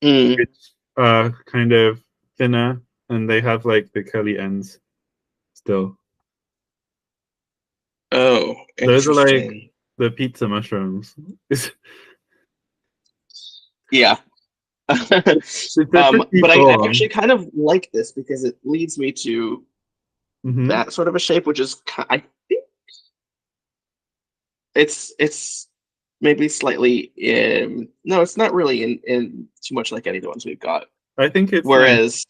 [SPEAKER 2] Mm.
[SPEAKER 1] which are kind of thinner and they have like the curly ends still.
[SPEAKER 2] Oh,
[SPEAKER 1] Those are like
[SPEAKER 2] interesting.
[SPEAKER 1] the pizza mushrooms.
[SPEAKER 2] Yeah.
[SPEAKER 1] They're pretty
[SPEAKER 2] But I actually
[SPEAKER 1] form.
[SPEAKER 2] kind of like this because it leads me to
[SPEAKER 1] Hmm.
[SPEAKER 2] that sort of a shape, which is I think it's maybe slightly no, it's not really in too much like any of the ones we've got.
[SPEAKER 1] I think it's nice,
[SPEAKER 2] Whereas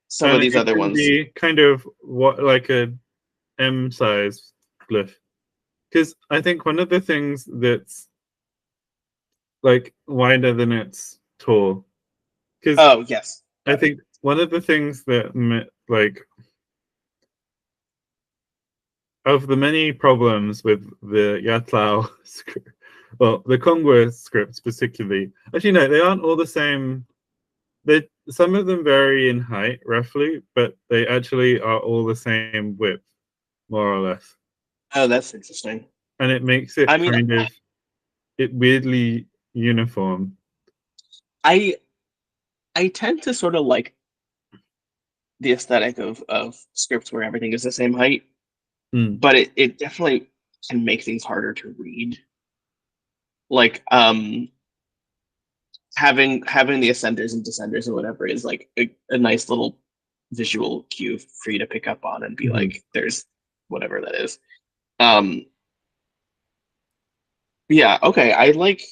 [SPEAKER 2] some of
[SPEAKER 1] and
[SPEAKER 2] these
[SPEAKER 1] it
[SPEAKER 2] other
[SPEAKER 1] can
[SPEAKER 2] ones,
[SPEAKER 1] be kind of what like a M size glyph. Because I think one of the things that's like wider than it's tall. Because
[SPEAKER 2] oh yes,
[SPEAKER 1] I
[SPEAKER 2] got it.
[SPEAKER 1] think one of the things that like of the many problems with the Yatlao script, well, the Kongwa scripts particularly. Actually, no, they aren't all the same. They some of them vary in height roughly, but they actually are all the same width, more or less,
[SPEAKER 2] Oh, that's interesting.
[SPEAKER 1] and it makes
[SPEAKER 2] I
[SPEAKER 1] it
[SPEAKER 2] mean,
[SPEAKER 1] kind of it weirdly uniform.
[SPEAKER 2] I I tend to sort of like the aesthetic of scripts where everything is the same height,
[SPEAKER 1] Mm.
[SPEAKER 2] but it definitely can make things harder to read. Like having the ascenders and descenders or whatever is like a nice little visual cue for you to pick up on and be
[SPEAKER 1] Hmm.
[SPEAKER 2] like, there's whatever that is. Um, yeah, okay, I like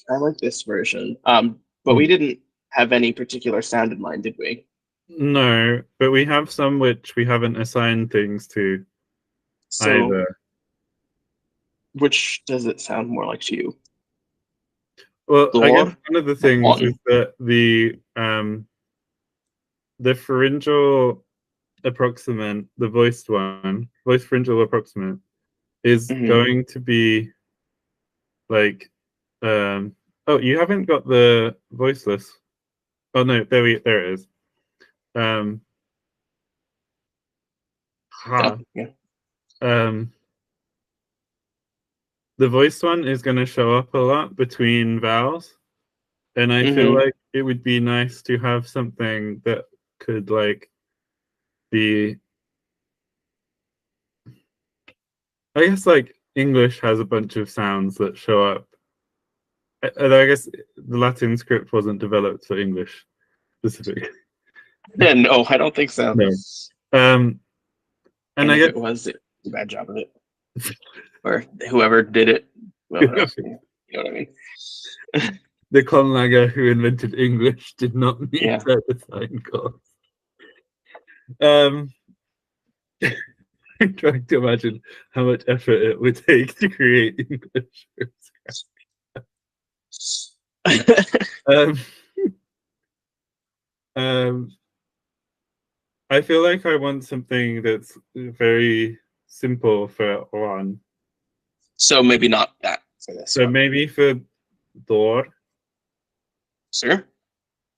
[SPEAKER 2] this version. But we
[SPEAKER 1] Mm.
[SPEAKER 2] didn't have any particular sound in mind, did we?
[SPEAKER 1] No, but we have some which we haven't assigned things to
[SPEAKER 2] So
[SPEAKER 1] either.
[SPEAKER 2] which does it sound more like to you?
[SPEAKER 1] Well, I guess
[SPEAKER 2] Thor?
[SPEAKER 1] one of the
[SPEAKER 2] That
[SPEAKER 1] things is
[SPEAKER 2] one.
[SPEAKER 1] that the pharyngeal approximant, the voiced one, voice pharyngeal approximant, is
[SPEAKER 2] Hmm.
[SPEAKER 1] going to be like um oh, you haven't got the voiceless. Oh no, there it is. Um
[SPEAKER 2] Oh,
[SPEAKER 1] ha.
[SPEAKER 2] yeah.
[SPEAKER 1] Um the voiced one is gonna show up a lot between vowels. And I feel
[SPEAKER 2] Hmm.
[SPEAKER 1] like it would be nice to have something that could like be I guess like English has a bunch of sounds that show up. And I guess the Latin script wasn't developed for English specifically.
[SPEAKER 2] Yeah, no, I don't think so.
[SPEAKER 1] No. Um, and
[SPEAKER 2] And
[SPEAKER 1] I
[SPEAKER 2] if
[SPEAKER 1] guess
[SPEAKER 2] it was, it was a bad job of it. Or whoever did it, well, who knows? You know what I mean?
[SPEAKER 1] the conlanger who invented English did not meet
[SPEAKER 2] Yeah.
[SPEAKER 1] her design goals. Um, I'm trying to imagine how much effort it would take to create English. Um, um, I feel like I want something that's very simple for one.
[SPEAKER 2] So maybe not that for this
[SPEAKER 1] So
[SPEAKER 2] one.
[SPEAKER 1] maybe for door,
[SPEAKER 2] Sure.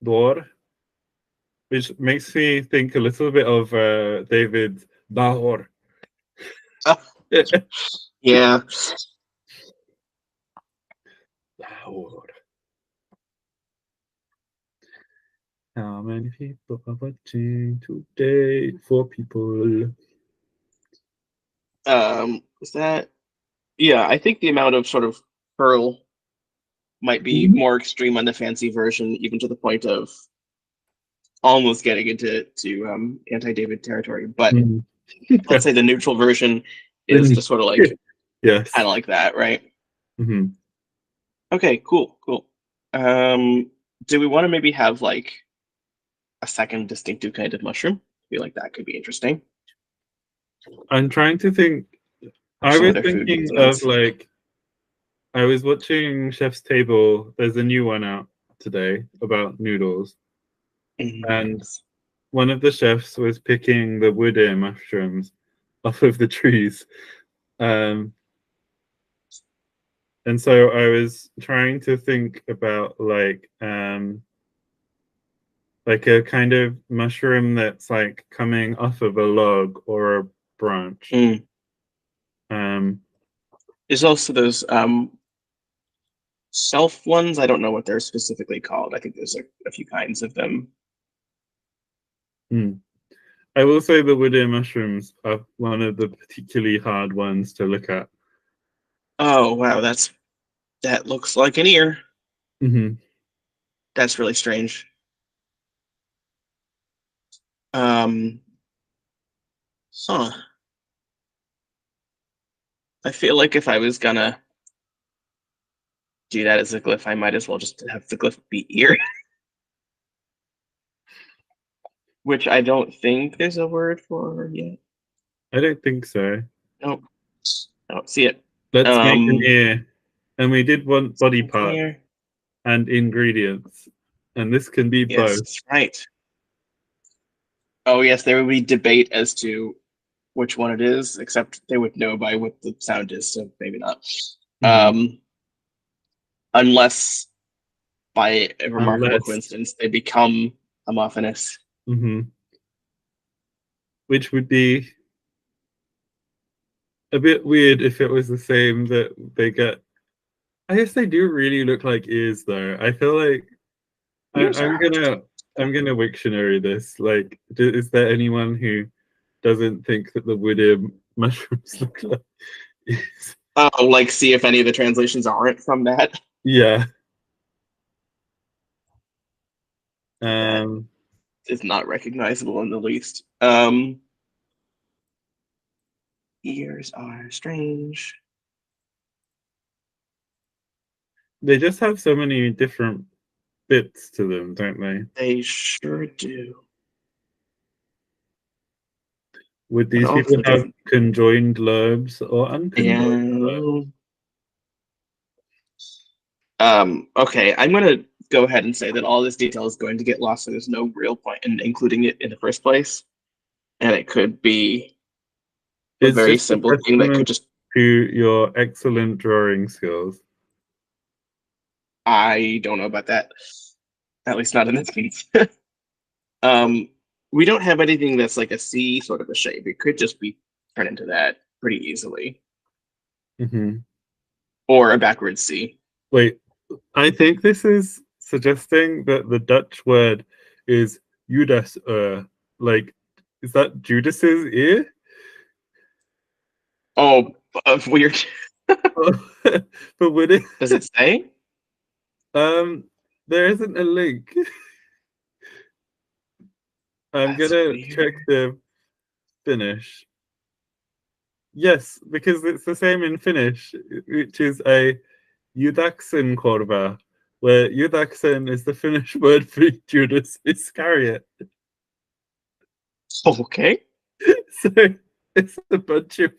[SPEAKER 1] door, which makes me think a little bit of David Bahor.
[SPEAKER 2] Yeah.
[SPEAKER 1] Bahor. How many people are watching today? 4 people.
[SPEAKER 2] Is that? Yeah, I think the amount of sort of pearl might be
[SPEAKER 1] Mhm.
[SPEAKER 2] more extreme on the fancy version, even to the point of almost getting into anti-David territory. But
[SPEAKER 1] Mhm.
[SPEAKER 2] let's say the neutral version is
[SPEAKER 1] Then-
[SPEAKER 2] just sort of like kind
[SPEAKER 1] yes.
[SPEAKER 2] of like that, right?
[SPEAKER 1] Mhm.
[SPEAKER 2] Okay, cool, cool. Um, do we want to maybe have like a second distinctive kind of mushroom? I feel like that could be interesting.
[SPEAKER 1] I'm trying to think.
[SPEAKER 2] Or
[SPEAKER 1] I
[SPEAKER 2] some
[SPEAKER 1] was
[SPEAKER 2] other food
[SPEAKER 1] thinking of
[SPEAKER 2] influence.
[SPEAKER 1] like I was watching Chef's Table. There's a new one out today about noodles,
[SPEAKER 2] Mhm.
[SPEAKER 1] and one of the chefs was picking the wood ear mushrooms off of the trees. Um, And so I was trying to think about like a kind of mushroom that's like coming off of a log or a branch.
[SPEAKER 2] Mm.
[SPEAKER 1] Um,
[SPEAKER 2] There's also those self ones. I don't know what they're specifically called. I think there's a few kinds of them.
[SPEAKER 1] hmm. I will say the wood ear mushrooms are one of the particularly hard ones to look at.
[SPEAKER 2] Oh wow, that looks like an ear.
[SPEAKER 1] Hmm.
[SPEAKER 2] That's really strange. Um, huh. I feel like if I was gonna do that as a glyph, I might as well just have the glyph be ear, which I don't think there's a word for yet.
[SPEAKER 1] I don't think so.
[SPEAKER 2] Nope. I don't see it.
[SPEAKER 1] Let's make an
[SPEAKER 2] Um,
[SPEAKER 1] ear. And we did want body
[SPEAKER 2] make an
[SPEAKER 1] parts
[SPEAKER 2] ear.
[SPEAKER 1] and ingredients. And this can be
[SPEAKER 2] Yes,
[SPEAKER 1] both.
[SPEAKER 2] that's right. Oh yes, there would be debate as to which one it is, except they would know by what the sound is, so maybe not.
[SPEAKER 1] Hmm.
[SPEAKER 2] Unless by a remarkable
[SPEAKER 1] Unless,
[SPEAKER 2] coincidence they become homophonous.
[SPEAKER 1] hmm, which would be a bit weird if it was the same that they get. I guess they do really look like ears, though. I feel like
[SPEAKER 2] Ears
[SPEAKER 1] I'm
[SPEAKER 2] are
[SPEAKER 1] gonna Wiktionary this. Like, is there anyone who doesn't think that the wooded mushrooms look like ears?
[SPEAKER 2] like see if any of the translations aren't from that.
[SPEAKER 1] Yeah.
[SPEAKER 2] That
[SPEAKER 1] Um,
[SPEAKER 2] is not recognizable in the least. Ears are strange.
[SPEAKER 1] they just have so many different bits to them, don't they?
[SPEAKER 2] They sure do.
[SPEAKER 1] Would
[SPEAKER 2] But
[SPEAKER 1] these people
[SPEAKER 2] also
[SPEAKER 1] have
[SPEAKER 2] doesn't.
[SPEAKER 1] conjoined lobes or unconjoined lobes?
[SPEAKER 2] Yeah. Okay, I'm gonna go ahead and say that all this detail is going to get lost, so there's no real point in including it in the first place. And it could be a
[SPEAKER 1] It's
[SPEAKER 2] very
[SPEAKER 1] just a
[SPEAKER 2] simple thing that could
[SPEAKER 1] testament
[SPEAKER 2] just,
[SPEAKER 1] to your excellent drawing skills.
[SPEAKER 2] I don't know about that. At least not in this case. um, we don't have anything that's like a C sort of a shape. It could just be turned into that pretty easily.
[SPEAKER 1] Hmm.
[SPEAKER 2] Or a backwards C.
[SPEAKER 1] Wait, I think this is suggesting that the Dutch word is Judas. Like, is that Judas's ear?
[SPEAKER 2] Oh, weird.
[SPEAKER 1] But would it?
[SPEAKER 2] Does it say?
[SPEAKER 1] Um, there isn't a link. I'm
[SPEAKER 2] That's
[SPEAKER 1] gonna check
[SPEAKER 2] weird.
[SPEAKER 1] the Finnish. Yes, because it's the same in Finnish, which is a Judaksen korva, where Judaksen is the Finnish word for Judas Iscariot.
[SPEAKER 2] Okay.
[SPEAKER 1] So it's a bunch of.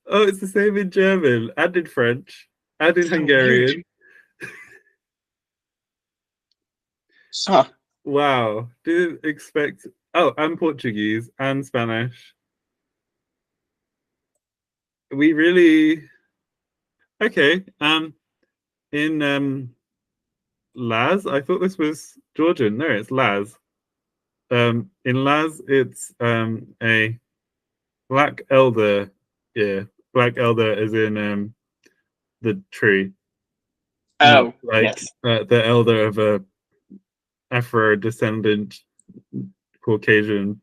[SPEAKER 1] Oh, it's the same in German and in French and in
[SPEAKER 2] So weird.
[SPEAKER 1] Hungarian.
[SPEAKER 2] Huh.
[SPEAKER 1] Wow, didn't expect. Oh, and Portuguese and Spanish. We really okay. In Laz, I thought this was Georgian. No, it's Laz. In Laz, it's a black elder. Yeah, black elder is in the tree, not
[SPEAKER 2] Oh,
[SPEAKER 1] like
[SPEAKER 2] yes.
[SPEAKER 1] the elder of a Afro descendant Caucasian,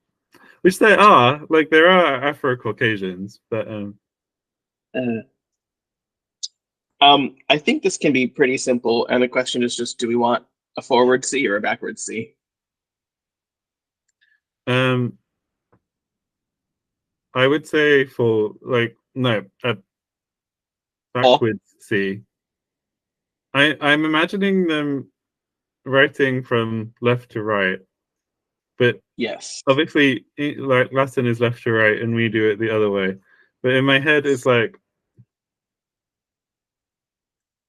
[SPEAKER 1] which they are. Like there are Afro Caucasians, but
[SPEAKER 2] Uh, I think this can be pretty simple, and the question is just, do we want a forward C or a backward C?
[SPEAKER 1] um, I would say for like no a
[SPEAKER 2] Oh,
[SPEAKER 1] backwards C. I'm imagining them writing from left to right, but
[SPEAKER 2] yes.
[SPEAKER 1] obviously like Latin is left to right, and we do it the other way. But in my head, it's like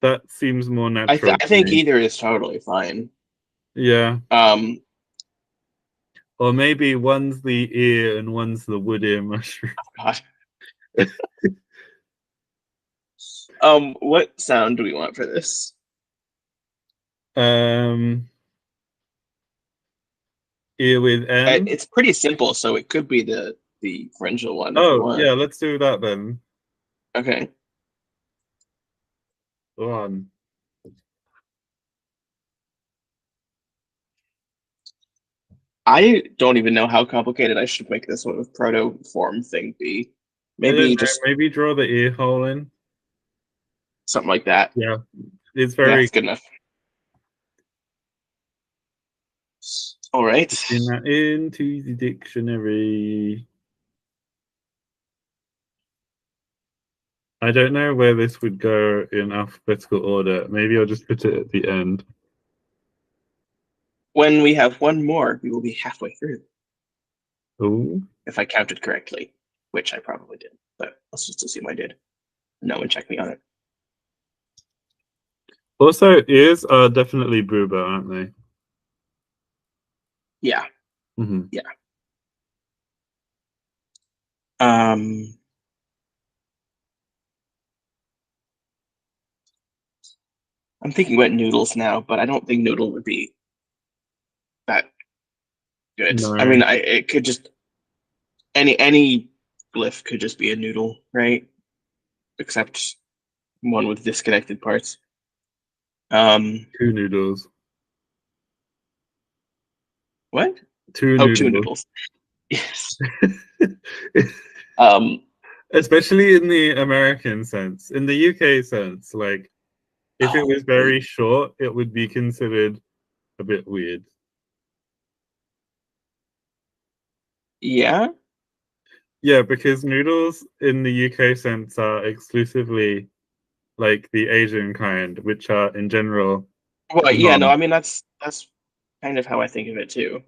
[SPEAKER 1] that seems more natural
[SPEAKER 2] I
[SPEAKER 1] to
[SPEAKER 2] think
[SPEAKER 1] me.
[SPEAKER 2] either is totally fine.
[SPEAKER 1] Yeah.
[SPEAKER 2] Um,
[SPEAKER 1] Or maybe one's the ear and one's the wood ear mushroom.
[SPEAKER 2] God. What sound do we want for this?
[SPEAKER 1] E with N.
[SPEAKER 2] It's pretty simple, so it could be the pharyngeal one if you
[SPEAKER 1] Oh,
[SPEAKER 2] want.
[SPEAKER 1] yeah, let's do that then.
[SPEAKER 2] Okay.
[SPEAKER 1] Go on.
[SPEAKER 2] I don't even know how complicated I should make this sort of proto-form thing be.
[SPEAKER 1] I don't
[SPEAKER 2] Maybe
[SPEAKER 1] know,
[SPEAKER 2] just
[SPEAKER 1] maybe draw the ear hole in.
[SPEAKER 2] something like that.
[SPEAKER 1] Yeah, it's
[SPEAKER 2] Yeah,
[SPEAKER 1] very
[SPEAKER 2] it's good enough. All right.
[SPEAKER 1] in that into the dictionary. I don't know where this would go in alphabetical order. Maybe I'll just put it at the end.
[SPEAKER 2] When we have one more, we will be halfway through,
[SPEAKER 1] Oh,
[SPEAKER 2] if I counted correctly, which I probably did, but let's just assume I did. No one checked me on it.
[SPEAKER 1] also ears are definitely Bouba, aren't they?
[SPEAKER 2] Yeah,
[SPEAKER 1] Mm-hmm.
[SPEAKER 2] yeah. Um, I'm thinking about noodles now, but I don't think noodle would be that good. I
[SPEAKER 1] No,
[SPEAKER 2] mean, it could just any glyph could just be a noodle, right? Except one with disconnected parts.
[SPEAKER 1] two noodles.
[SPEAKER 2] What?
[SPEAKER 1] Two
[SPEAKER 2] Oh, two
[SPEAKER 1] noodles.
[SPEAKER 2] noodles. Yes. Um,
[SPEAKER 1] Especially in the American sense. In the UK sense, like if it
[SPEAKER 2] oh,
[SPEAKER 1] was very short, it would be considered a bit weird.
[SPEAKER 2] yeah.
[SPEAKER 1] Yeah, because noodles in the UK sense are exclusively like the Asian kind, which are in general
[SPEAKER 2] Well, yeah. No,
[SPEAKER 1] non.
[SPEAKER 2] I mean that's kind of how I think of it too.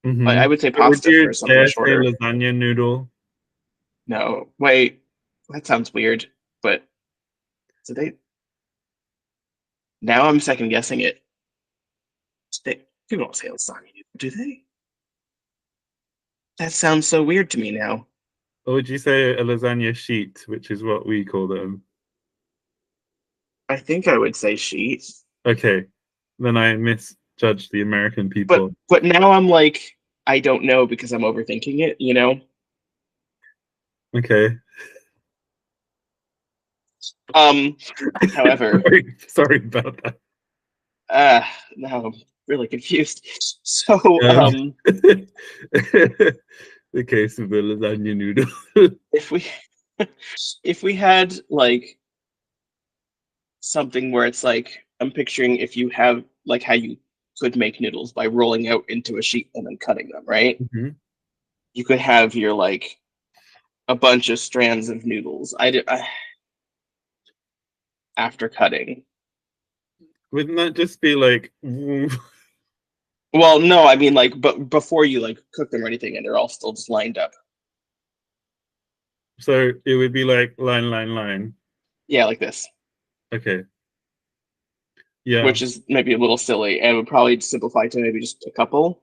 [SPEAKER 2] I
[SPEAKER 1] Mm-hmm.
[SPEAKER 2] would say
[SPEAKER 1] Would
[SPEAKER 2] pasta
[SPEAKER 1] you
[SPEAKER 2] for something
[SPEAKER 1] dare say
[SPEAKER 2] shorter.
[SPEAKER 1] lasagna noodle?
[SPEAKER 2] No, wait, that sounds weird. But do they? Now I'm second guessing it. They people don't say lasagna, do they? That sounds so weird to me now.
[SPEAKER 1] Or would you say a lasagna sheet, which is what we call them?
[SPEAKER 2] I think I would say sheet.
[SPEAKER 1] Okay, then I misjudged the American
[SPEAKER 2] But
[SPEAKER 1] people.
[SPEAKER 2] but now I'm like, I don't know because I'm overthinking it, you know?
[SPEAKER 1] Okay.
[SPEAKER 2] Um, however,
[SPEAKER 1] Sorry about that.
[SPEAKER 2] now I'm really confused. So,
[SPEAKER 1] Um, the case of the lasagna noodle.
[SPEAKER 2] if we if we had like something where it's like I'm picturing if you have like how you could make noodles by rolling out into a sheet and then cutting them, right?
[SPEAKER 1] Mhm.
[SPEAKER 2] You could have your like a bunch of strands of noodles. After cutting.
[SPEAKER 1] Wouldn't that just be like,
[SPEAKER 2] Well, no, I mean like, but before you like cook them or anything, and they're all still just lined up.
[SPEAKER 1] so it would be like line, line, line.
[SPEAKER 2] Yeah, like this,
[SPEAKER 1] Okay. Yeah.
[SPEAKER 2] which is maybe a little silly, and would probably simplify to maybe just a couple.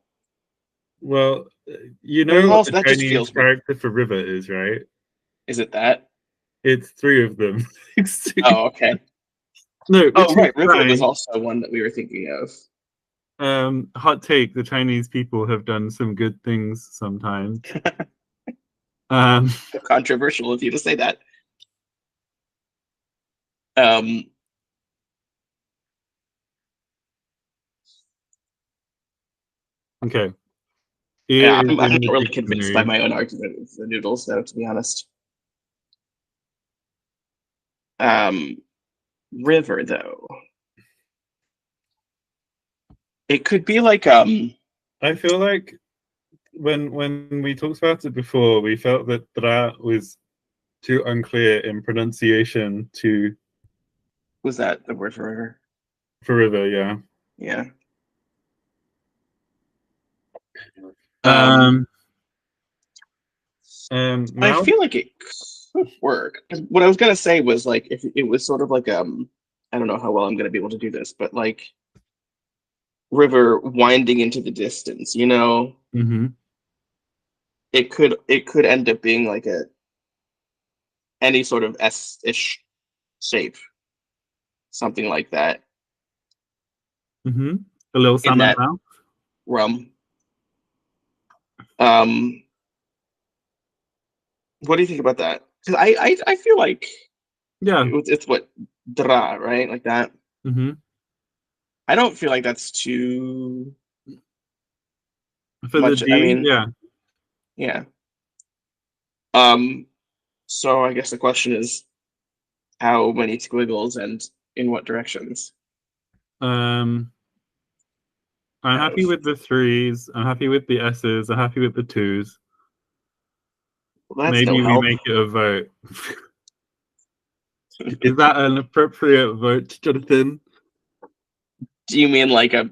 [SPEAKER 1] Well, you
[SPEAKER 2] But
[SPEAKER 1] know
[SPEAKER 2] it
[SPEAKER 1] what
[SPEAKER 2] also
[SPEAKER 1] the
[SPEAKER 2] that just
[SPEAKER 1] Chinese
[SPEAKER 2] feels weird.
[SPEAKER 1] character for river is, right?
[SPEAKER 2] Is it that?
[SPEAKER 1] It's three of them.
[SPEAKER 2] Oh, okay.
[SPEAKER 1] No,
[SPEAKER 2] Oh,
[SPEAKER 1] which is
[SPEAKER 2] right. River was
[SPEAKER 1] fine.
[SPEAKER 2] also one that we were thinking of.
[SPEAKER 1] Hot take, the Chinese people have done some good things sometimes. Um,
[SPEAKER 2] Controversial of you to say that. Um,
[SPEAKER 1] okay. Ear
[SPEAKER 2] yeah,
[SPEAKER 1] is
[SPEAKER 2] I'm
[SPEAKER 1] in
[SPEAKER 2] not
[SPEAKER 1] the
[SPEAKER 2] really convinced by
[SPEAKER 1] dictionary.
[SPEAKER 2] my own argument of the noodles, though, to be honest. Um, River, though, it could be like
[SPEAKER 1] I feel like when we talked about it before, we felt that that was too unclear in pronunciation to
[SPEAKER 2] was that the word for river?
[SPEAKER 1] for river, yeah.
[SPEAKER 2] Yeah. Um,
[SPEAKER 1] Um,
[SPEAKER 2] I
[SPEAKER 1] mouth.
[SPEAKER 2] feel like it could work. What I was gonna say was like if it was sort of like I don't know how well I'm gonna be able to do this, but like river winding into the distance, you know,
[SPEAKER 1] Mm-hmm.
[SPEAKER 2] it could end up being like any sort of S-ish shape, something like that.
[SPEAKER 1] Mm-hmm. A little
[SPEAKER 2] In
[SPEAKER 1] salmon
[SPEAKER 2] that
[SPEAKER 1] mouth.
[SPEAKER 2] realm. What do you think about that? Because I feel like
[SPEAKER 1] Yeah.
[SPEAKER 2] it's what dra, right, like that.
[SPEAKER 1] Mm-hmm.
[SPEAKER 2] I don't feel like that's too
[SPEAKER 1] For the
[SPEAKER 2] much. I
[SPEAKER 1] D,
[SPEAKER 2] mean,
[SPEAKER 1] yeah.
[SPEAKER 2] yeah. So I guess the question is, how many squiggles and in what directions?
[SPEAKER 1] I'm happy
[SPEAKER 2] Have
[SPEAKER 1] with the 3s. I'm happy with the S's. I'm happy with the 2s.
[SPEAKER 2] well, that's no
[SPEAKER 1] Maybe we
[SPEAKER 2] help.
[SPEAKER 1] make it a vote. Is that an appropriate vote, Jonathan?
[SPEAKER 2] Do you mean like a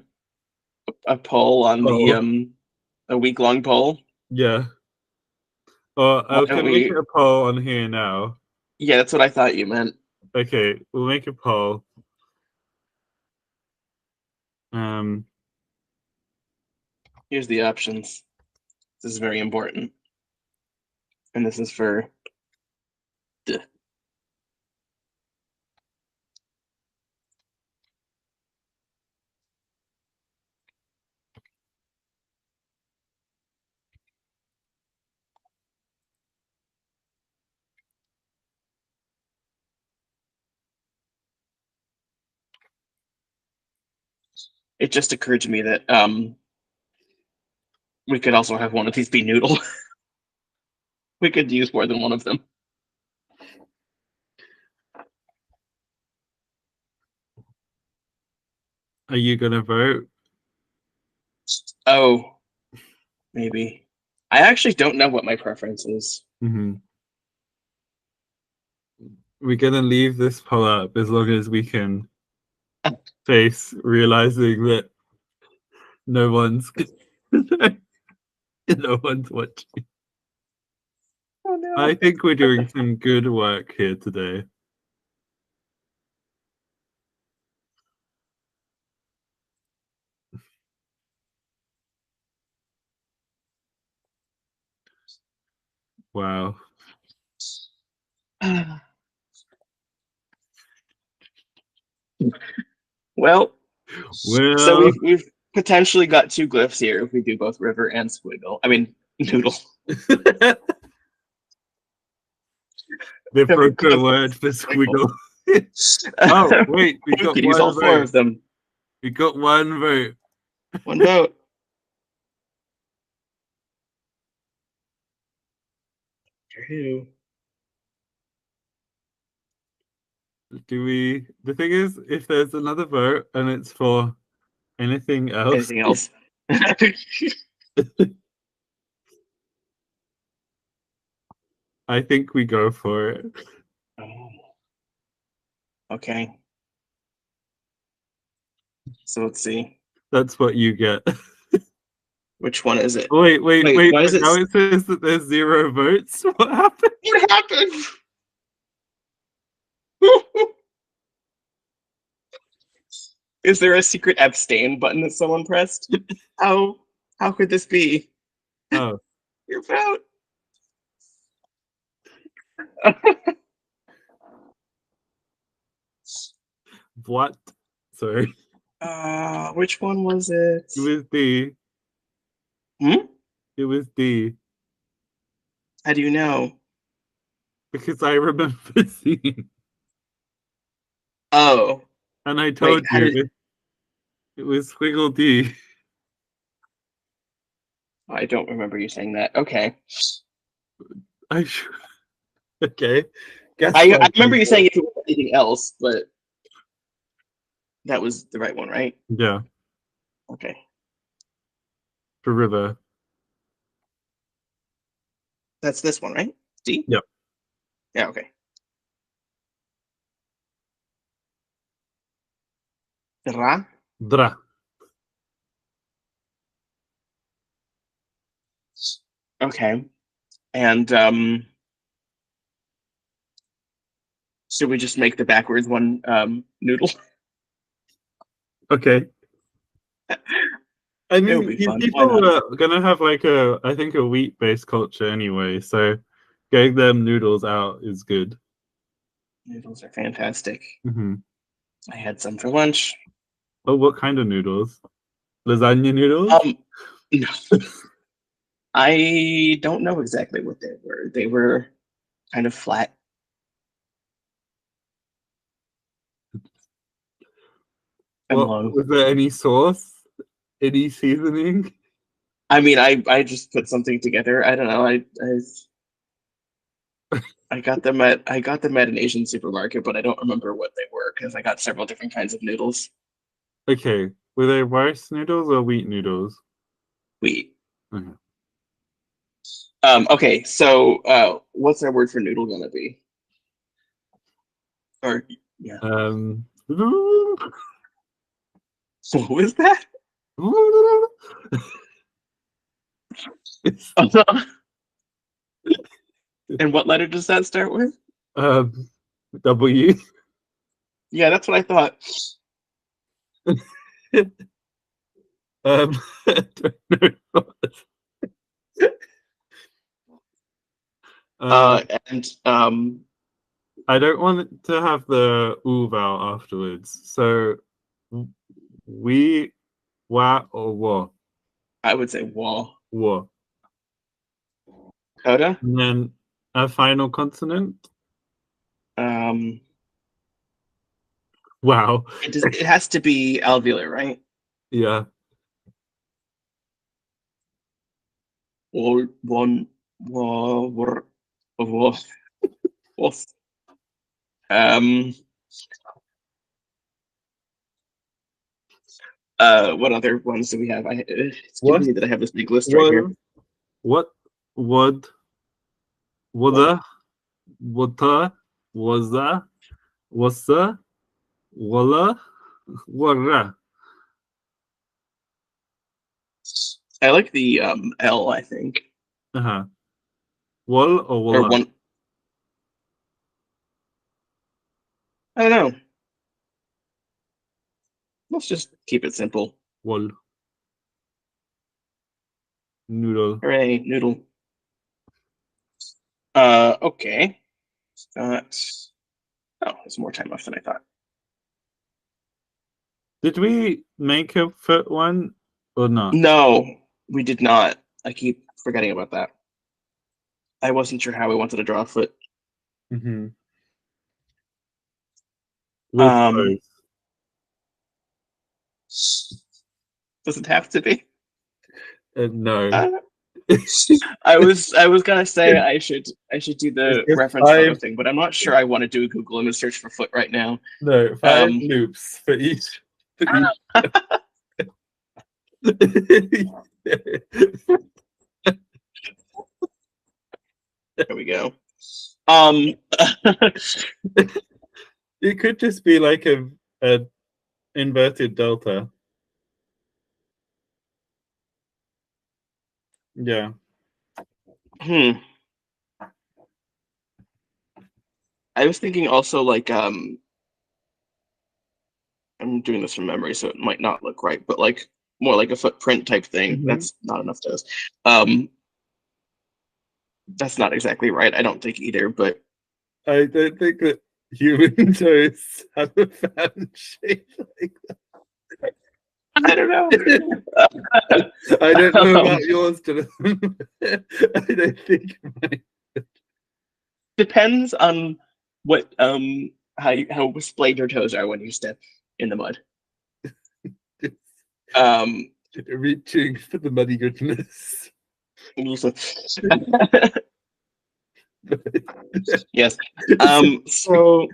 [SPEAKER 2] poll on the
[SPEAKER 1] Oh,
[SPEAKER 2] a week-long poll?
[SPEAKER 1] yeah. Or
[SPEAKER 2] Why
[SPEAKER 1] I
[SPEAKER 2] don't
[SPEAKER 1] can make it
[SPEAKER 2] we?
[SPEAKER 1] a poll on here now.
[SPEAKER 2] Yeah, that's what I thought you meant.
[SPEAKER 1] Okay, we'll make a poll. Um,
[SPEAKER 2] Here's the options. This is very important, and this is for. Duh. It just occurred to me that we could also have one of these be noodle. We could use more than one of them.
[SPEAKER 1] are you gonna vote?
[SPEAKER 2] Oh, maybe. I actually don't know what my preference is.
[SPEAKER 1] Mm-hmm. We're gonna leave this poll up as long as we can face realizing that no one's no one's watching.
[SPEAKER 2] Oh no.
[SPEAKER 1] I think we're doing some good work here today. Wow.
[SPEAKER 2] Well, so
[SPEAKER 1] Well,
[SPEAKER 2] we've potentially got two glyphs here if we do both river and squiggle. I mean noodle.
[SPEAKER 1] the
[SPEAKER 2] We have a
[SPEAKER 1] appropriate
[SPEAKER 2] glyph of
[SPEAKER 1] word for
[SPEAKER 2] squiggle.
[SPEAKER 1] squiggle. Oh, wait, we
[SPEAKER 2] We
[SPEAKER 1] got
[SPEAKER 2] could use all
[SPEAKER 1] one
[SPEAKER 2] four
[SPEAKER 1] vote.
[SPEAKER 2] of them.
[SPEAKER 1] We got one vote.
[SPEAKER 2] One vote. Who?
[SPEAKER 1] Do we? The thing is, if there's another vote and it's for anything else,
[SPEAKER 2] Anything else?
[SPEAKER 1] I think we go for it.
[SPEAKER 2] Oh, okay. So let's see.
[SPEAKER 1] That's what you get.
[SPEAKER 2] Which one is it?
[SPEAKER 1] Wait, wait,
[SPEAKER 2] Wait,
[SPEAKER 1] wait.
[SPEAKER 2] why is it?
[SPEAKER 1] Now it says that there's 0 votes. What happened?
[SPEAKER 2] What happened? Is there a secret abstain button that someone pressed? How how could this be?
[SPEAKER 1] Oh,
[SPEAKER 2] Your vote.
[SPEAKER 1] what? Sorry.
[SPEAKER 2] Which one was it?
[SPEAKER 1] It was D.
[SPEAKER 2] Hmm?
[SPEAKER 1] It was D.
[SPEAKER 2] How do you know?
[SPEAKER 1] Because I remember seeing.
[SPEAKER 2] Oh,
[SPEAKER 1] And I
[SPEAKER 2] wait,
[SPEAKER 1] told
[SPEAKER 2] how
[SPEAKER 1] you
[SPEAKER 2] did
[SPEAKER 1] it was Squiggle D.
[SPEAKER 2] I don't remember you saying that. Okay.
[SPEAKER 1] I okay. Guess
[SPEAKER 2] I
[SPEAKER 1] what?
[SPEAKER 2] remember you saying if it was anything else, but that was the right one, right?
[SPEAKER 1] Yeah,
[SPEAKER 2] Okay.
[SPEAKER 1] for River.
[SPEAKER 2] That's this one, right? D?
[SPEAKER 1] Yep.
[SPEAKER 2] Yeah, okay. Ra.
[SPEAKER 1] Dra.
[SPEAKER 2] Okay. And should we just make the backwards one noodle?
[SPEAKER 1] Okay. I
[SPEAKER 2] It would
[SPEAKER 1] mean,
[SPEAKER 2] be
[SPEAKER 1] these
[SPEAKER 2] fun. Why
[SPEAKER 1] people
[SPEAKER 2] not?
[SPEAKER 1] are gonna have like I think a wheat-based culture anyway. So getting them noodles out is good.
[SPEAKER 2] Noodles are fantastic.
[SPEAKER 1] Hmm.
[SPEAKER 2] I had some for lunch.
[SPEAKER 1] Oh, what kind of noodles? Lasagna noodles?
[SPEAKER 2] No, I don't know exactly what they were. They were kind of flat and
[SPEAKER 1] What
[SPEAKER 2] long.
[SPEAKER 1] was there any sauce? Any seasoning?
[SPEAKER 2] I mean, I just put something together. I don't know. I got them at an Asian supermarket, but I don't remember what they were because I got several different kinds of noodles.
[SPEAKER 1] Okay, were they rice noodles or wheat noodles?
[SPEAKER 2] Wheat.
[SPEAKER 1] Okay.
[SPEAKER 2] Okay, so what's our word for noodle gonna be? Or yeah, what was that? And what letter does that start with?
[SPEAKER 1] um, W.
[SPEAKER 2] Yeah, that's what I thought.
[SPEAKER 1] I don't know. Um,
[SPEAKER 2] And
[SPEAKER 1] I don't want it to have the oo vowel afterwards. So we, wa or wa,
[SPEAKER 2] I would say wall.
[SPEAKER 1] wa.
[SPEAKER 2] Coda.
[SPEAKER 1] And then a final consonant.
[SPEAKER 2] Um,
[SPEAKER 1] Wow.
[SPEAKER 2] it has to be alveolar, right?
[SPEAKER 1] Yeah.
[SPEAKER 2] Or one, war, war, um, what other ones do we have? It's
[SPEAKER 1] What
[SPEAKER 2] convenient that I have this big list right here.
[SPEAKER 1] was, what would, woulda, woulda, was the, walla, warra.
[SPEAKER 2] I like the L, I think.
[SPEAKER 1] Uh-huh. Wall or
[SPEAKER 2] Or
[SPEAKER 1] walla?
[SPEAKER 2] one, I don't know. Let's just keep it simple.
[SPEAKER 1] Wall. Noodle.
[SPEAKER 2] Hooray, noodle. Okay. Oh, there's more time left than I thought.
[SPEAKER 1] Did we make a foot one or not?
[SPEAKER 2] No, we did not. I keep forgetting about that. I wasn't sure how we wanted to draw a foot.
[SPEAKER 1] Mm-hmm. With
[SPEAKER 2] Um,
[SPEAKER 1] both.
[SPEAKER 2] does it have to be?
[SPEAKER 1] No.
[SPEAKER 2] Uh, I was gonna say I should do
[SPEAKER 1] It's
[SPEAKER 2] the
[SPEAKER 1] just
[SPEAKER 2] reference photo
[SPEAKER 1] five.
[SPEAKER 2] thing, but I'm not sure I want to do a Google image search for foot right now.
[SPEAKER 1] No, five
[SPEAKER 2] Um,
[SPEAKER 1] loops for each. For each.
[SPEAKER 2] there we go. Um,
[SPEAKER 1] It could just be like a inverted delta. Yeah.
[SPEAKER 2] hmm. I was thinking also like I'm doing this from memory, so it might not look right, but like more like a footprint type thing.
[SPEAKER 1] Mm-hmm.
[SPEAKER 2] That's not enough toes. Um, that's not exactly right. I don't think either, but
[SPEAKER 1] I don't think that human toes have a fan shape like
[SPEAKER 2] I don't know.
[SPEAKER 1] that. I don't know
[SPEAKER 2] Um,
[SPEAKER 1] about yours, Jonathan. I don't think mine.
[SPEAKER 2] depends on what how splayed your toes are when you step in the mud. Um,
[SPEAKER 1] Reaching for the muddy goodness.
[SPEAKER 2] also- yes. So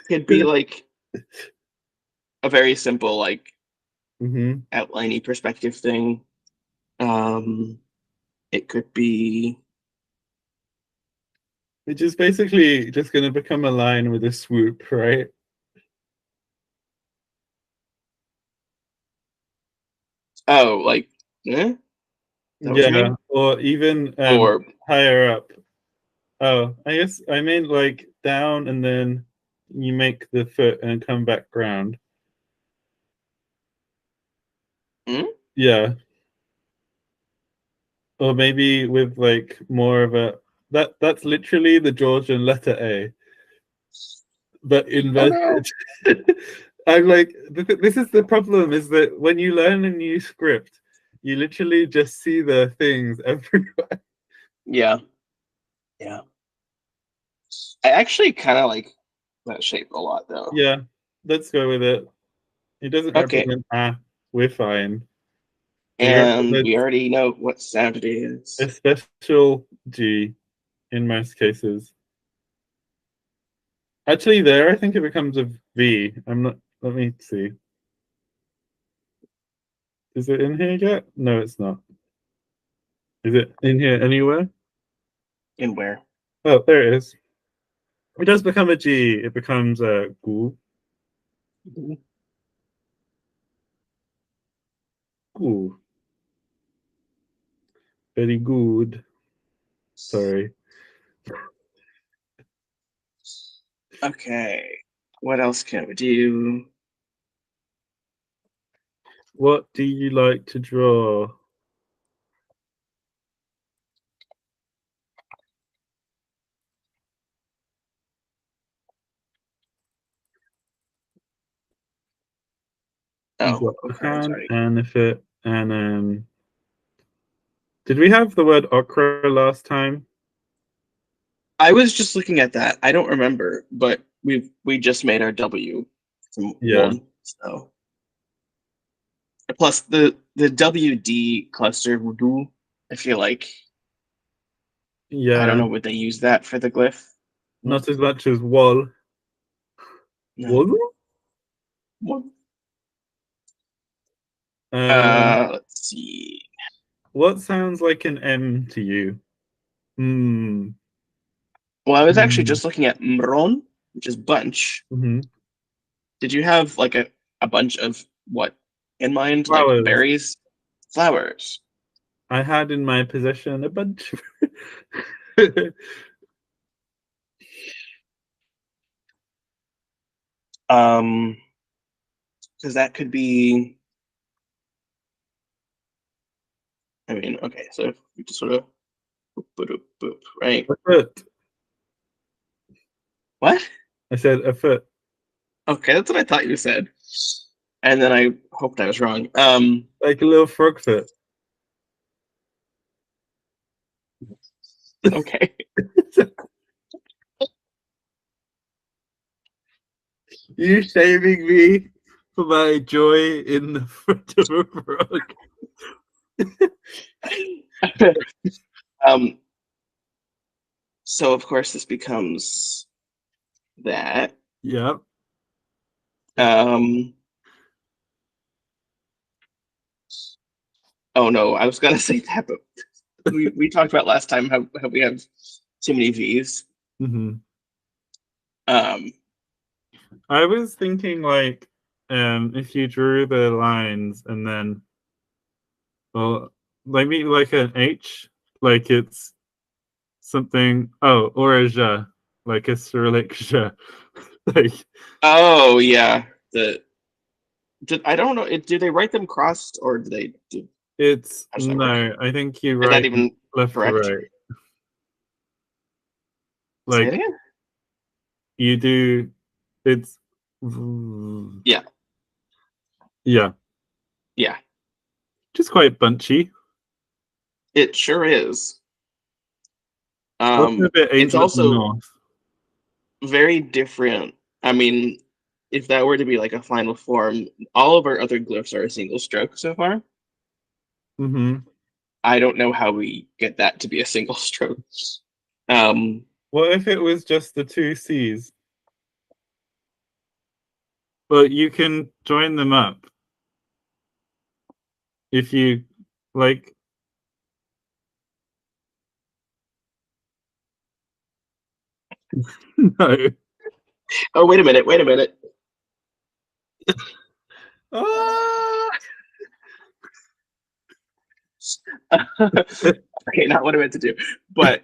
[SPEAKER 2] it'd be like a very simple like
[SPEAKER 1] Mm-hmm.
[SPEAKER 2] outliney perspective thing. Um, it could be
[SPEAKER 1] Which is basically just going to become a line with a swoop, right?
[SPEAKER 2] like eh? Is that what you
[SPEAKER 1] Yeah,
[SPEAKER 2] mean?
[SPEAKER 1] or even
[SPEAKER 2] Or
[SPEAKER 1] higher up. Oh, I guess I mean like down and then you make the foot and come back round.
[SPEAKER 2] hmm?
[SPEAKER 1] Yeah. Or maybe with like more of a that's literally the Georgian letter A. but
[SPEAKER 2] Oh no.
[SPEAKER 1] inverted. I'm like, this is the problem: is that when you learn a new script, you literally just see the things everywhere.
[SPEAKER 2] Yeah. Yeah. I actually kind of like that shape a lot, though.
[SPEAKER 1] Yeah, let's go with it. It doesn't
[SPEAKER 2] Okay.
[SPEAKER 1] represent ah. We're fine. It
[SPEAKER 2] And we
[SPEAKER 1] represents
[SPEAKER 2] already know what sound it
[SPEAKER 1] a
[SPEAKER 2] is.
[SPEAKER 1] special G in most cases. Actually, there I think it becomes a V. I'm not. Let me see. Is it in here yet? No, it's not. Is it in here anywhere?
[SPEAKER 2] In where?
[SPEAKER 1] Oh, there it is. It does become a G. It becomes a gu.
[SPEAKER 2] Mhm.
[SPEAKER 1] Gu. Very good. Sorry.
[SPEAKER 2] Okay. What else can we do?
[SPEAKER 1] What do you like to draw? You've
[SPEAKER 2] Oh,
[SPEAKER 1] got a
[SPEAKER 2] okay,
[SPEAKER 1] hand
[SPEAKER 2] sorry.
[SPEAKER 1] and a foot and did we have the word okra last time?
[SPEAKER 2] I was just looking at that. I don't remember, but we just made our W from
[SPEAKER 1] Yeah.
[SPEAKER 2] one. So plus the WD cluster voodoo, I feel like I don't
[SPEAKER 1] Yeah.
[SPEAKER 2] know, would they use that for the glyph? No.
[SPEAKER 1] Not as much as wall.
[SPEAKER 2] No.
[SPEAKER 1] Wall?
[SPEAKER 2] What?
[SPEAKER 1] Um,
[SPEAKER 2] Let's see.
[SPEAKER 1] what sounds like an M to you? Hmm.
[SPEAKER 2] Well, I was actually
[SPEAKER 1] Hmm.
[SPEAKER 2] just looking at mron, which is bunch.
[SPEAKER 1] Hmm.
[SPEAKER 2] Did you have like a bunch of what in mind? Like
[SPEAKER 1] Flowers.
[SPEAKER 2] berries? Flowers.
[SPEAKER 1] I had in my possession a bunch of
[SPEAKER 2] Because that could be, I mean, okay, so if we just sort of boop, boop, boop, boop, right?
[SPEAKER 1] a foot.
[SPEAKER 2] What?
[SPEAKER 1] I said a foot.
[SPEAKER 2] Okay, that's what I thought you said. And then I hoped I was wrong.
[SPEAKER 1] Like a little frog foot.
[SPEAKER 2] Okay.
[SPEAKER 1] You shaming me for my joy in the foot of a frog.
[SPEAKER 2] um, so of course this becomes that.
[SPEAKER 1] Yep.
[SPEAKER 2] Um, oh no, I was gonna say that, but we talked about last time how we have too many V's.
[SPEAKER 1] Hmm.
[SPEAKER 2] Um,
[SPEAKER 1] I was thinking like if you drew the lines and then well maybe like an H, like it's something or a ja, like a Cyrillic ja. Like
[SPEAKER 2] oh yeah, the I don't know. Do they write them crossed or do they do?
[SPEAKER 1] it's
[SPEAKER 2] How does that work?
[SPEAKER 1] no, I think you
[SPEAKER 2] Is that
[SPEAKER 1] write
[SPEAKER 2] even
[SPEAKER 1] left to
[SPEAKER 2] correct?
[SPEAKER 1] right.
[SPEAKER 2] Say it
[SPEAKER 1] Like
[SPEAKER 2] again.
[SPEAKER 1] you do it's
[SPEAKER 2] Yeah,
[SPEAKER 1] yeah,
[SPEAKER 2] yeah.
[SPEAKER 1] just quite bunchy.
[SPEAKER 2] It sure is.
[SPEAKER 1] Also a bit
[SPEAKER 2] It's
[SPEAKER 1] aimed at the
[SPEAKER 2] also
[SPEAKER 1] north.
[SPEAKER 2] very different. I mean, if that were to be like a final form, all of our other glyphs are a single stroke so far.
[SPEAKER 1] Hmm.
[SPEAKER 2] I don't know how we get that to be a single stroke. Um,
[SPEAKER 1] What if it was just the two C's? But you can join them up if you like. No.
[SPEAKER 2] oh, wait a minute. Wait a minute.
[SPEAKER 1] Ah!
[SPEAKER 2] okay, not what I meant to do. But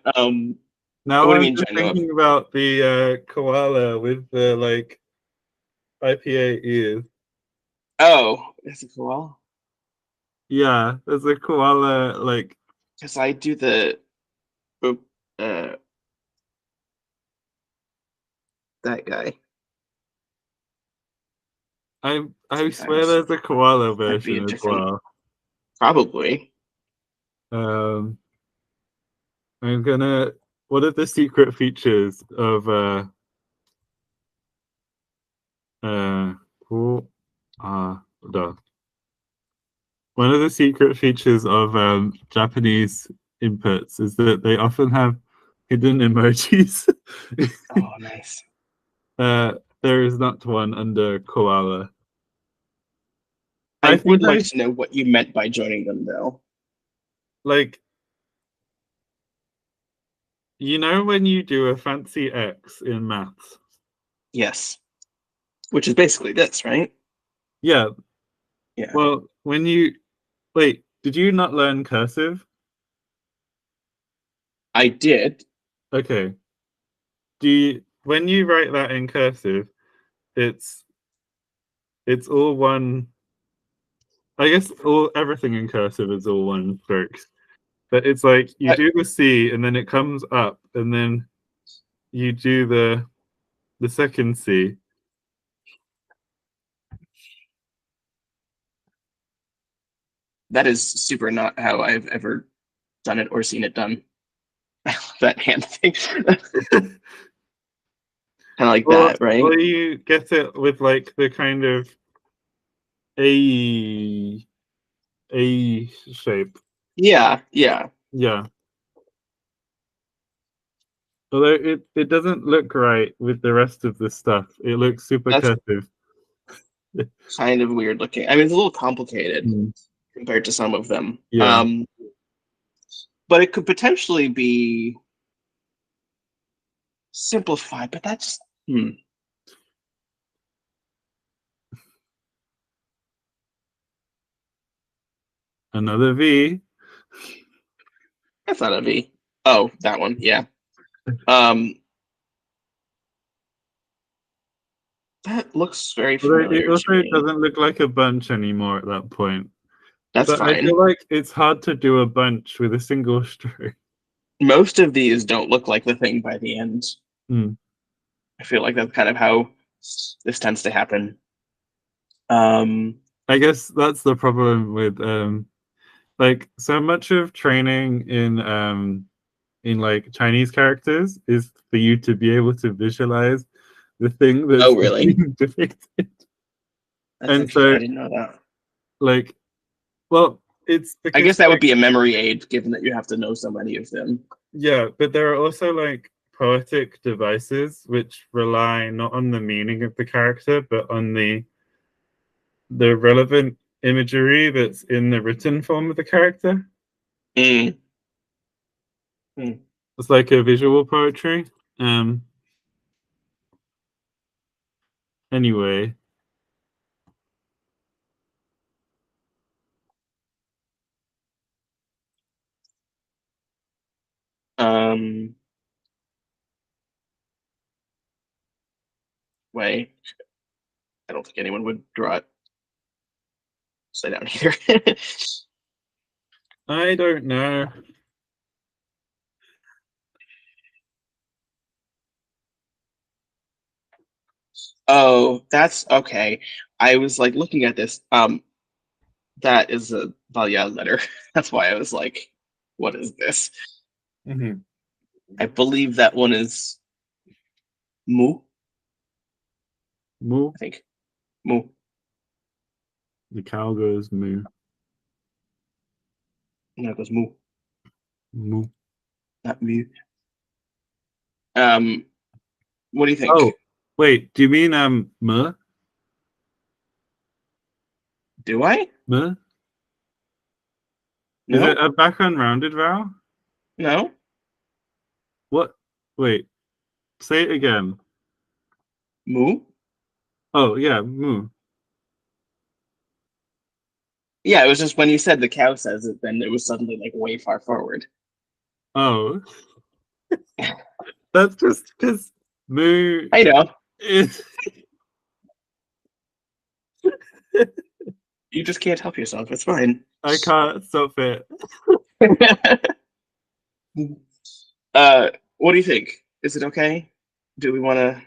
[SPEAKER 1] Now
[SPEAKER 2] what do you
[SPEAKER 1] I'm
[SPEAKER 2] mean
[SPEAKER 1] just
[SPEAKER 2] join them up?
[SPEAKER 1] thinking about the koala with the like IPA ears.
[SPEAKER 2] Oh, that's a koala.
[SPEAKER 1] Yeah, there's a koala like
[SPEAKER 2] Because I do the uh, that guy.
[SPEAKER 1] I swear
[SPEAKER 2] Sometimes
[SPEAKER 1] there's a koala
[SPEAKER 2] might be a
[SPEAKER 1] version as
[SPEAKER 2] different.
[SPEAKER 1] well.
[SPEAKER 2] Probably.
[SPEAKER 1] Um, I'm gonna. What are the secret features of who the one of the secret features of Japanese inputs is that they often have hidden emojis.
[SPEAKER 2] Oh, nice.
[SPEAKER 1] There is not one under koala.
[SPEAKER 2] I
[SPEAKER 1] I think
[SPEAKER 2] would like to know what you meant by joining them, though.
[SPEAKER 1] like when you do a fancy X in maths.
[SPEAKER 2] Yes. Which is basically this, right?
[SPEAKER 1] Yeah.
[SPEAKER 2] Yeah.
[SPEAKER 1] Well, when you wait, did you not learn cursive?
[SPEAKER 2] I did.
[SPEAKER 1] Okay. Do you when you write that in cursive, it's all one. I guess everything in cursive is all one strokes. But it's like you
[SPEAKER 2] But
[SPEAKER 1] do the C and then it comes up and then you do the second C.
[SPEAKER 2] that is super not how I've ever done it or seen it done. That hand thing. Kind of like
[SPEAKER 1] or
[SPEAKER 2] that, right?
[SPEAKER 1] or you get it with like the kind of A shape.
[SPEAKER 2] Yeah, yeah.
[SPEAKER 1] Yeah. Although it doesn't look right with the rest of the stuff. It looks super
[SPEAKER 2] That's
[SPEAKER 1] cursive.
[SPEAKER 2] kind of weird looking. I mean, it's a little complicated
[SPEAKER 1] Mm.
[SPEAKER 2] compared to some of them.
[SPEAKER 1] Yeah.
[SPEAKER 2] But it could potentially be simplified, but that's
[SPEAKER 1] Another V.
[SPEAKER 2] that's not a V. Oh, that one, yeah. Um, that looks very
[SPEAKER 1] Although it
[SPEAKER 2] familiar to
[SPEAKER 1] also
[SPEAKER 2] me.
[SPEAKER 1] doesn't look like a bunch anymore at that point.
[SPEAKER 2] That's
[SPEAKER 1] But I
[SPEAKER 2] fine.
[SPEAKER 1] feel like it's hard to do a bunch with a single stroke.
[SPEAKER 2] Most of these don't look like the thing by the end.
[SPEAKER 1] Hmm.
[SPEAKER 2] I feel like that's kind of how this tends to happen. Um,
[SPEAKER 1] I guess that's the problem with like so much of training in like Chinese characters is for you to be able to visualize the thing that's
[SPEAKER 2] oh, really?
[SPEAKER 1] being depicted.
[SPEAKER 2] That's
[SPEAKER 1] And
[SPEAKER 2] interesting.
[SPEAKER 1] so
[SPEAKER 2] I didn't know that.
[SPEAKER 1] like well it's
[SPEAKER 2] I
[SPEAKER 1] because
[SPEAKER 2] guess that would
[SPEAKER 1] like
[SPEAKER 2] be a memory aid, given that you have to know so many of them.
[SPEAKER 1] yeah, but there are also like poetic devices which rely not on the meaning of the character but on the relevant imagery that's in the written form of the character.
[SPEAKER 2] Mm. Mm.
[SPEAKER 1] It's like a visual poetry. Um anyway,
[SPEAKER 2] Um, Way. I don't think anyone would draw it upside down either.
[SPEAKER 1] I don't know.
[SPEAKER 2] Oh, that's okay. I was like looking at this. That is a Balya letter. That's why I was like, what is this?
[SPEAKER 1] Mm-hmm.
[SPEAKER 2] I believe that one is Mu,
[SPEAKER 1] Moo.
[SPEAKER 2] I think. Mu,
[SPEAKER 1] The cow goes moo.
[SPEAKER 2] no, it goes Mu,
[SPEAKER 1] Moo.
[SPEAKER 2] not Mu. Um, what do you
[SPEAKER 1] Oh,
[SPEAKER 2] think?
[SPEAKER 1] wait, do you mean muh?
[SPEAKER 2] Do I?
[SPEAKER 1] Muh? Is it
[SPEAKER 2] No?
[SPEAKER 1] a background rounded vowel?
[SPEAKER 2] No?
[SPEAKER 1] What? Wait, say it again.
[SPEAKER 2] Mu?
[SPEAKER 1] Oh, yeah, moo.
[SPEAKER 2] Yeah, it was just when you said the cow says it, then it was suddenly like way far forward.
[SPEAKER 1] Oh, that's just because moo
[SPEAKER 2] I know.
[SPEAKER 1] is.
[SPEAKER 2] You just can't help yourself. It's fine.
[SPEAKER 1] I can't stop it.
[SPEAKER 2] uh, what do you think? Is it okay? Do we want to?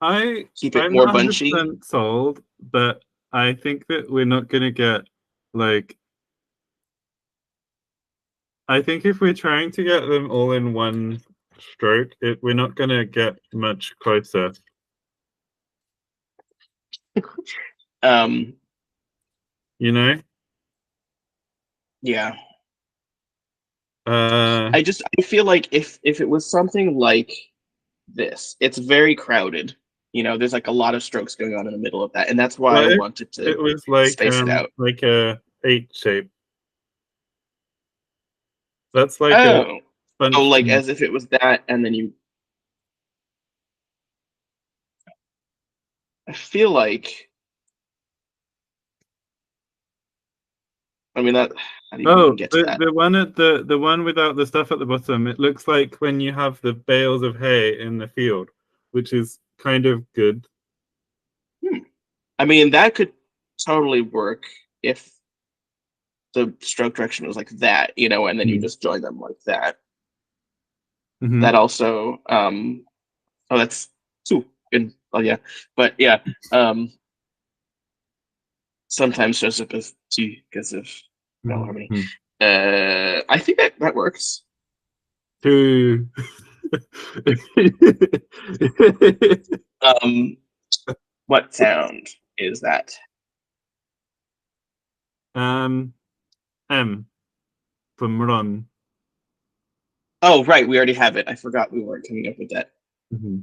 [SPEAKER 2] Keep it
[SPEAKER 1] I'm
[SPEAKER 2] more
[SPEAKER 1] not
[SPEAKER 2] bunchy.
[SPEAKER 1] 100% sold, but I think that we're not gonna get like. I think if we're trying to get them all in one stroke, we're not gonna get much closer.
[SPEAKER 2] Um,
[SPEAKER 1] You know?
[SPEAKER 2] yeah.
[SPEAKER 1] Uh,
[SPEAKER 2] I feel like if it was something like this, it's very crowded. You know, there's like a lot of strokes going on in the middle of that, and that's why
[SPEAKER 1] what
[SPEAKER 2] I
[SPEAKER 1] if
[SPEAKER 2] wanted to
[SPEAKER 1] it was
[SPEAKER 2] space it out.
[SPEAKER 1] like a eight shape? That's like a
[SPEAKER 2] Oh, oh,
[SPEAKER 1] bunch.
[SPEAKER 2] like as if it was that, and then you. I feel like. I mean that. How do you even
[SPEAKER 1] Oh,
[SPEAKER 2] get to that?
[SPEAKER 1] the one at the one without the stuff at the bottom. It looks like when you have the bales of hay in the field, which is kind of good.
[SPEAKER 2] Hmm. I mean that could totally work if the stroke direction was like that, you know, and then you just join them like that.
[SPEAKER 1] Mm-hmm.
[SPEAKER 2] That also. Oh, that's two. Good. Oh yeah, but yeah. Um, sometimes shows up as two because of vowel harmony.
[SPEAKER 1] Mm-hmm.
[SPEAKER 2] I think that works.
[SPEAKER 1] Two.
[SPEAKER 2] Um, what sound is that?
[SPEAKER 1] um, M from run.
[SPEAKER 2] Oh, right, we already have it. I forgot we weren't coming up with that.
[SPEAKER 1] Mm-hmm.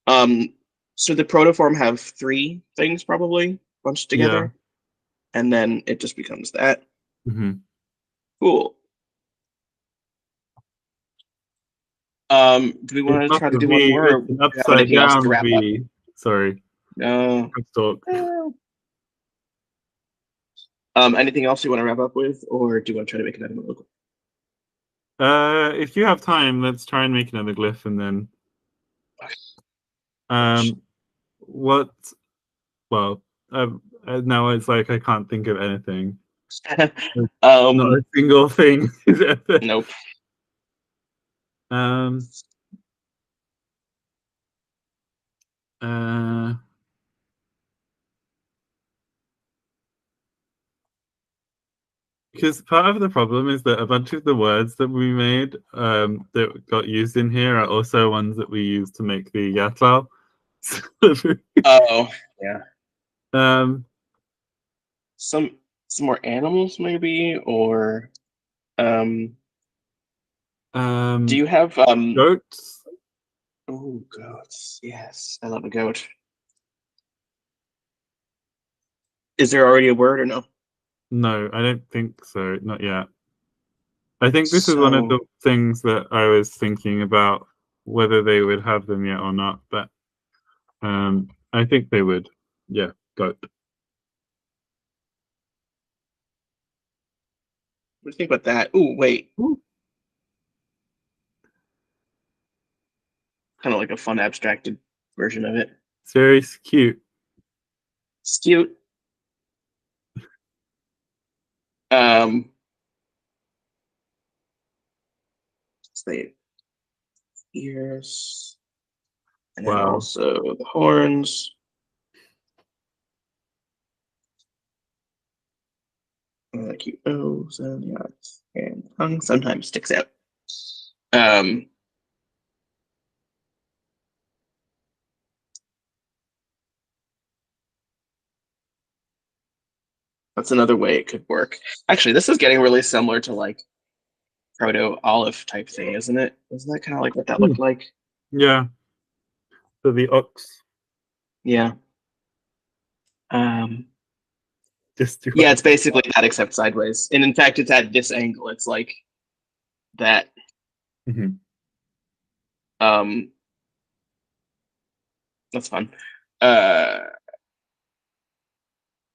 [SPEAKER 2] Um, so the protoform have three things probably bunched
[SPEAKER 1] Yeah.
[SPEAKER 2] together, and then it just becomes that.
[SPEAKER 1] Mm-hmm.
[SPEAKER 2] Cool. Do we
[SPEAKER 1] It's
[SPEAKER 2] want to
[SPEAKER 1] not
[SPEAKER 2] try to
[SPEAKER 1] a
[SPEAKER 2] do one
[SPEAKER 1] V.
[SPEAKER 2] more, or
[SPEAKER 1] It's
[SPEAKER 2] do
[SPEAKER 1] an
[SPEAKER 2] you have
[SPEAKER 1] upside
[SPEAKER 2] anything else to
[SPEAKER 1] down
[SPEAKER 2] wrap up?
[SPEAKER 1] V. Sorry.
[SPEAKER 2] No.
[SPEAKER 1] Talk.
[SPEAKER 2] Anything else you want to wrap up with, or do you want to try to make another one?
[SPEAKER 1] If you have time, let's try and make another glyph and then um what well now it's like I can't think of anything. Not a
[SPEAKER 2] um,
[SPEAKER 1] single thing is ever
[SPEAKER 2] nope.
[SPEAKER 1] um uh because part of the problem is that a bunch of the words that we made that got used in here are also ones that we use to make the yatlao.
[SPEAKER 2] Oh, yeah.
[SPEAKER 1] um
[SPEAKER 2] Some some more animals maybe, or do
[SPEAKER 1] um
[SPEAKER 2] you have
[SPEAKER 1] goats.
[SPEAKER 2] oh, goats. Yes, I love a goat. Is there already a word or no?
[SPEAKER 1] No, I don't think so, not yet. I think this is one of the
[SPEAKER 2] So
[SPEAKER 1] things that I was thinking about whether they would have them yet or not, but I think they would. Yeah, goat.
[SPEAKER 2] what do you think about that? Oh, wait.
[SPEAKER 1] Ooh,
[SPEAKER 2] Kind of like a fun abstracted version of it.
[SPEAKER 1] it's very cute.
[SPEAKER 2] It's cute. Um, it's the ears, and then
[SPEAKER 1] Wow.
[SPEAKER 2] also the horns. And the cute nose and the eyes, and the tongue sometimes sticks out. Um, that's another way it could work. Actually, this is getting really similar to like proto olive type thing, isn't it? Isn't that kind of like what that
[SPEAKER 1] Hmm.
[SPEAKER 2] looked like?
[SPEAKER 1] Yeah, so the ox
[SPEAKER 2] Yeah. Um,
[SPEAKER 1] just do
[SPEAKER 2] yeah, it's basically that except sideways. And in fact, it's at this angle. It's like that.
[SPEAKER 1] Mhm.
[SPEAKER 2] Um, that's fun. Uh,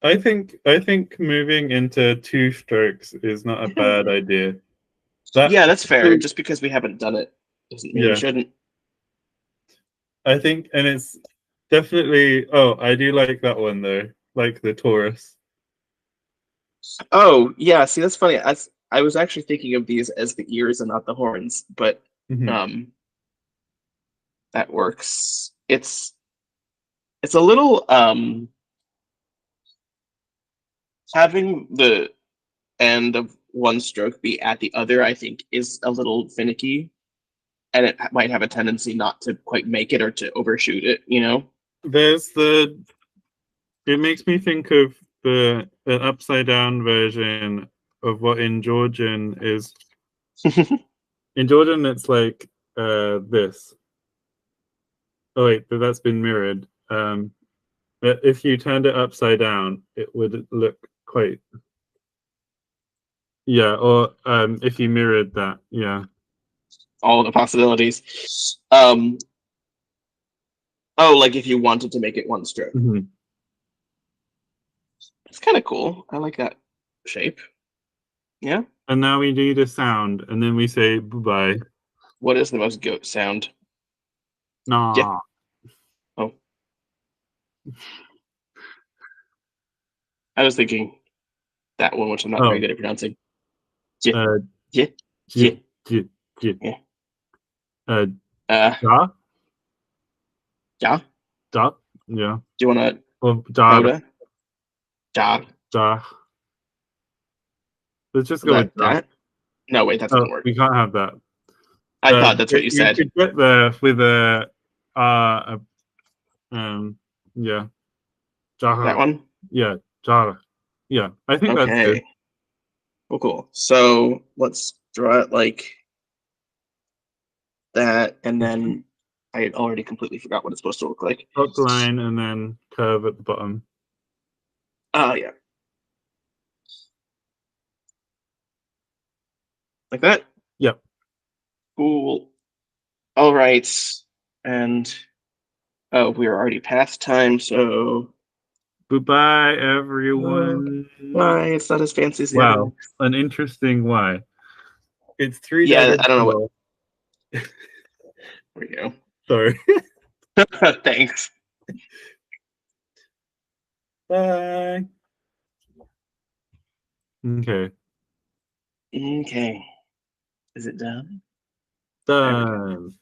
[SPEAKER 1] I think moving into two strokes is not a bad idea. That
[SPEAKER 2] yeah, that's fair. Just because we haven't done it doesn't mean we
[SPEAKER 1] yeah,
[SPEAKER 2] shouldn't.
[SPEAKER 1] I think and it's definitely I do like that one though. Like the Taurus.
[SPEAKER 2] Oh, yeah. See, that's funny. I was actually thinking of these as the ears and not the horns, but
[SPEAKER 1] Mhm.
[SPEAKER 2] um, that works. It's a little having the end of one stroke be at the other, I think, is a little finicky, and it might have a tendency not to quite make it or to overshoot it, you know?
[SPEAKER 1] There's the. It makes me think of the upside down version of what in Georgian is. In Georgian, it's like this. Oh wait, but that's been mirrored. But if you turned it upside down, it would look quite. Yeah, or if you mirrored that, yeah.
[SPEAKER 2] All the possibilities. Oh, like if you wanted to make it one stroke.
[SPEAKER 1] Mhm.
[SPEAKER 2] It's kind of cool. I like that shape. Yeah.
[SPEAKER 1] And now we do the sound, and then we say bye.
[SPEAKER 2] What is the most goat sound? Yeah.
[SPEAKER 1] Nah.
[SPEAKER 2] Oh, I was thinking that one, which I'm not very
[SPEAKER 1] Oh,
[SPEAKER 2] good at pronouncing. Yeah.
[SPEAKER 1] uh,
[SPEAKER 2] Yeah. Yeah.
[SPEAKER 1] j, j, j.
[SPEAKER 2] Yeah.
[SPEAKER 1] Uh,
[SPEAKER 2] Uh,
[SPEAKER 1] da,
[SPEAKER 2] ja.
[SPEAKER 1] da, yeah.
[SPEAKER 2] Do you want to
[SPEAKER 1] Or da,
[SPEAKER 2] coda? Ja.
[SPEAKER 1] da. Let's just
[SPEAKER 2] Is
[SPEAKER 1] go with
[SPEAKER 2] that
[SPEAKER 1] da.
[SPEAKER 2] that? No, wait, that
[SPEAKER 1] Oh,
[SPEAKER 2] doesn't work.
[SPEAKER 1] we can't have that.
[SPEAKER 2] I thought that's what you
[SPEAKER 1] You
[SPEAKER 2] said.
[SPEAKER 1] could get there with uh, yeah,
[SPEAKER 2] That
[SPEAKER 1] jar,
[SPEAKER 2] one?
[SPEAKER 1] yeah, jar, yeah. I think that's good.
[SPEAKER 2] Okay. Well, cool. So let's draw it like that, and then I had already completely forgot what it's supposed to look like.
[SPEAKER 1] Hook line and then curve at the bottom.
[SPEAKER 2] Oh, yeah. Like that?
[SPEAKER 1] Yep.
[SPEAKER 2] Cool. All right. And oh, we are already past time, so
[SPEAKER 1] Goodbye,
[SPEAKER 2] uh,
[SPEAKER 1] everyone.
[SPEAKER 2] why it's not as fancy as the other
[SPEAKER 1] Wow,
[SPEAKER 2] one.
[SPEAKER 1] an interesting why. It's
[SPEAKER 2] Yeah, I don't know what.
[SPEAKER 1] three-dimensional.
[SPEAKER 2] There we go.
[SPEAKER 1] Sorry.
[SPEAKER 2] Thanks.
[SPEAKER 1] Bye. Okay.
[SPEAKER 2] Okay. Is it done? There we go.
[SPEAKER 1] Done.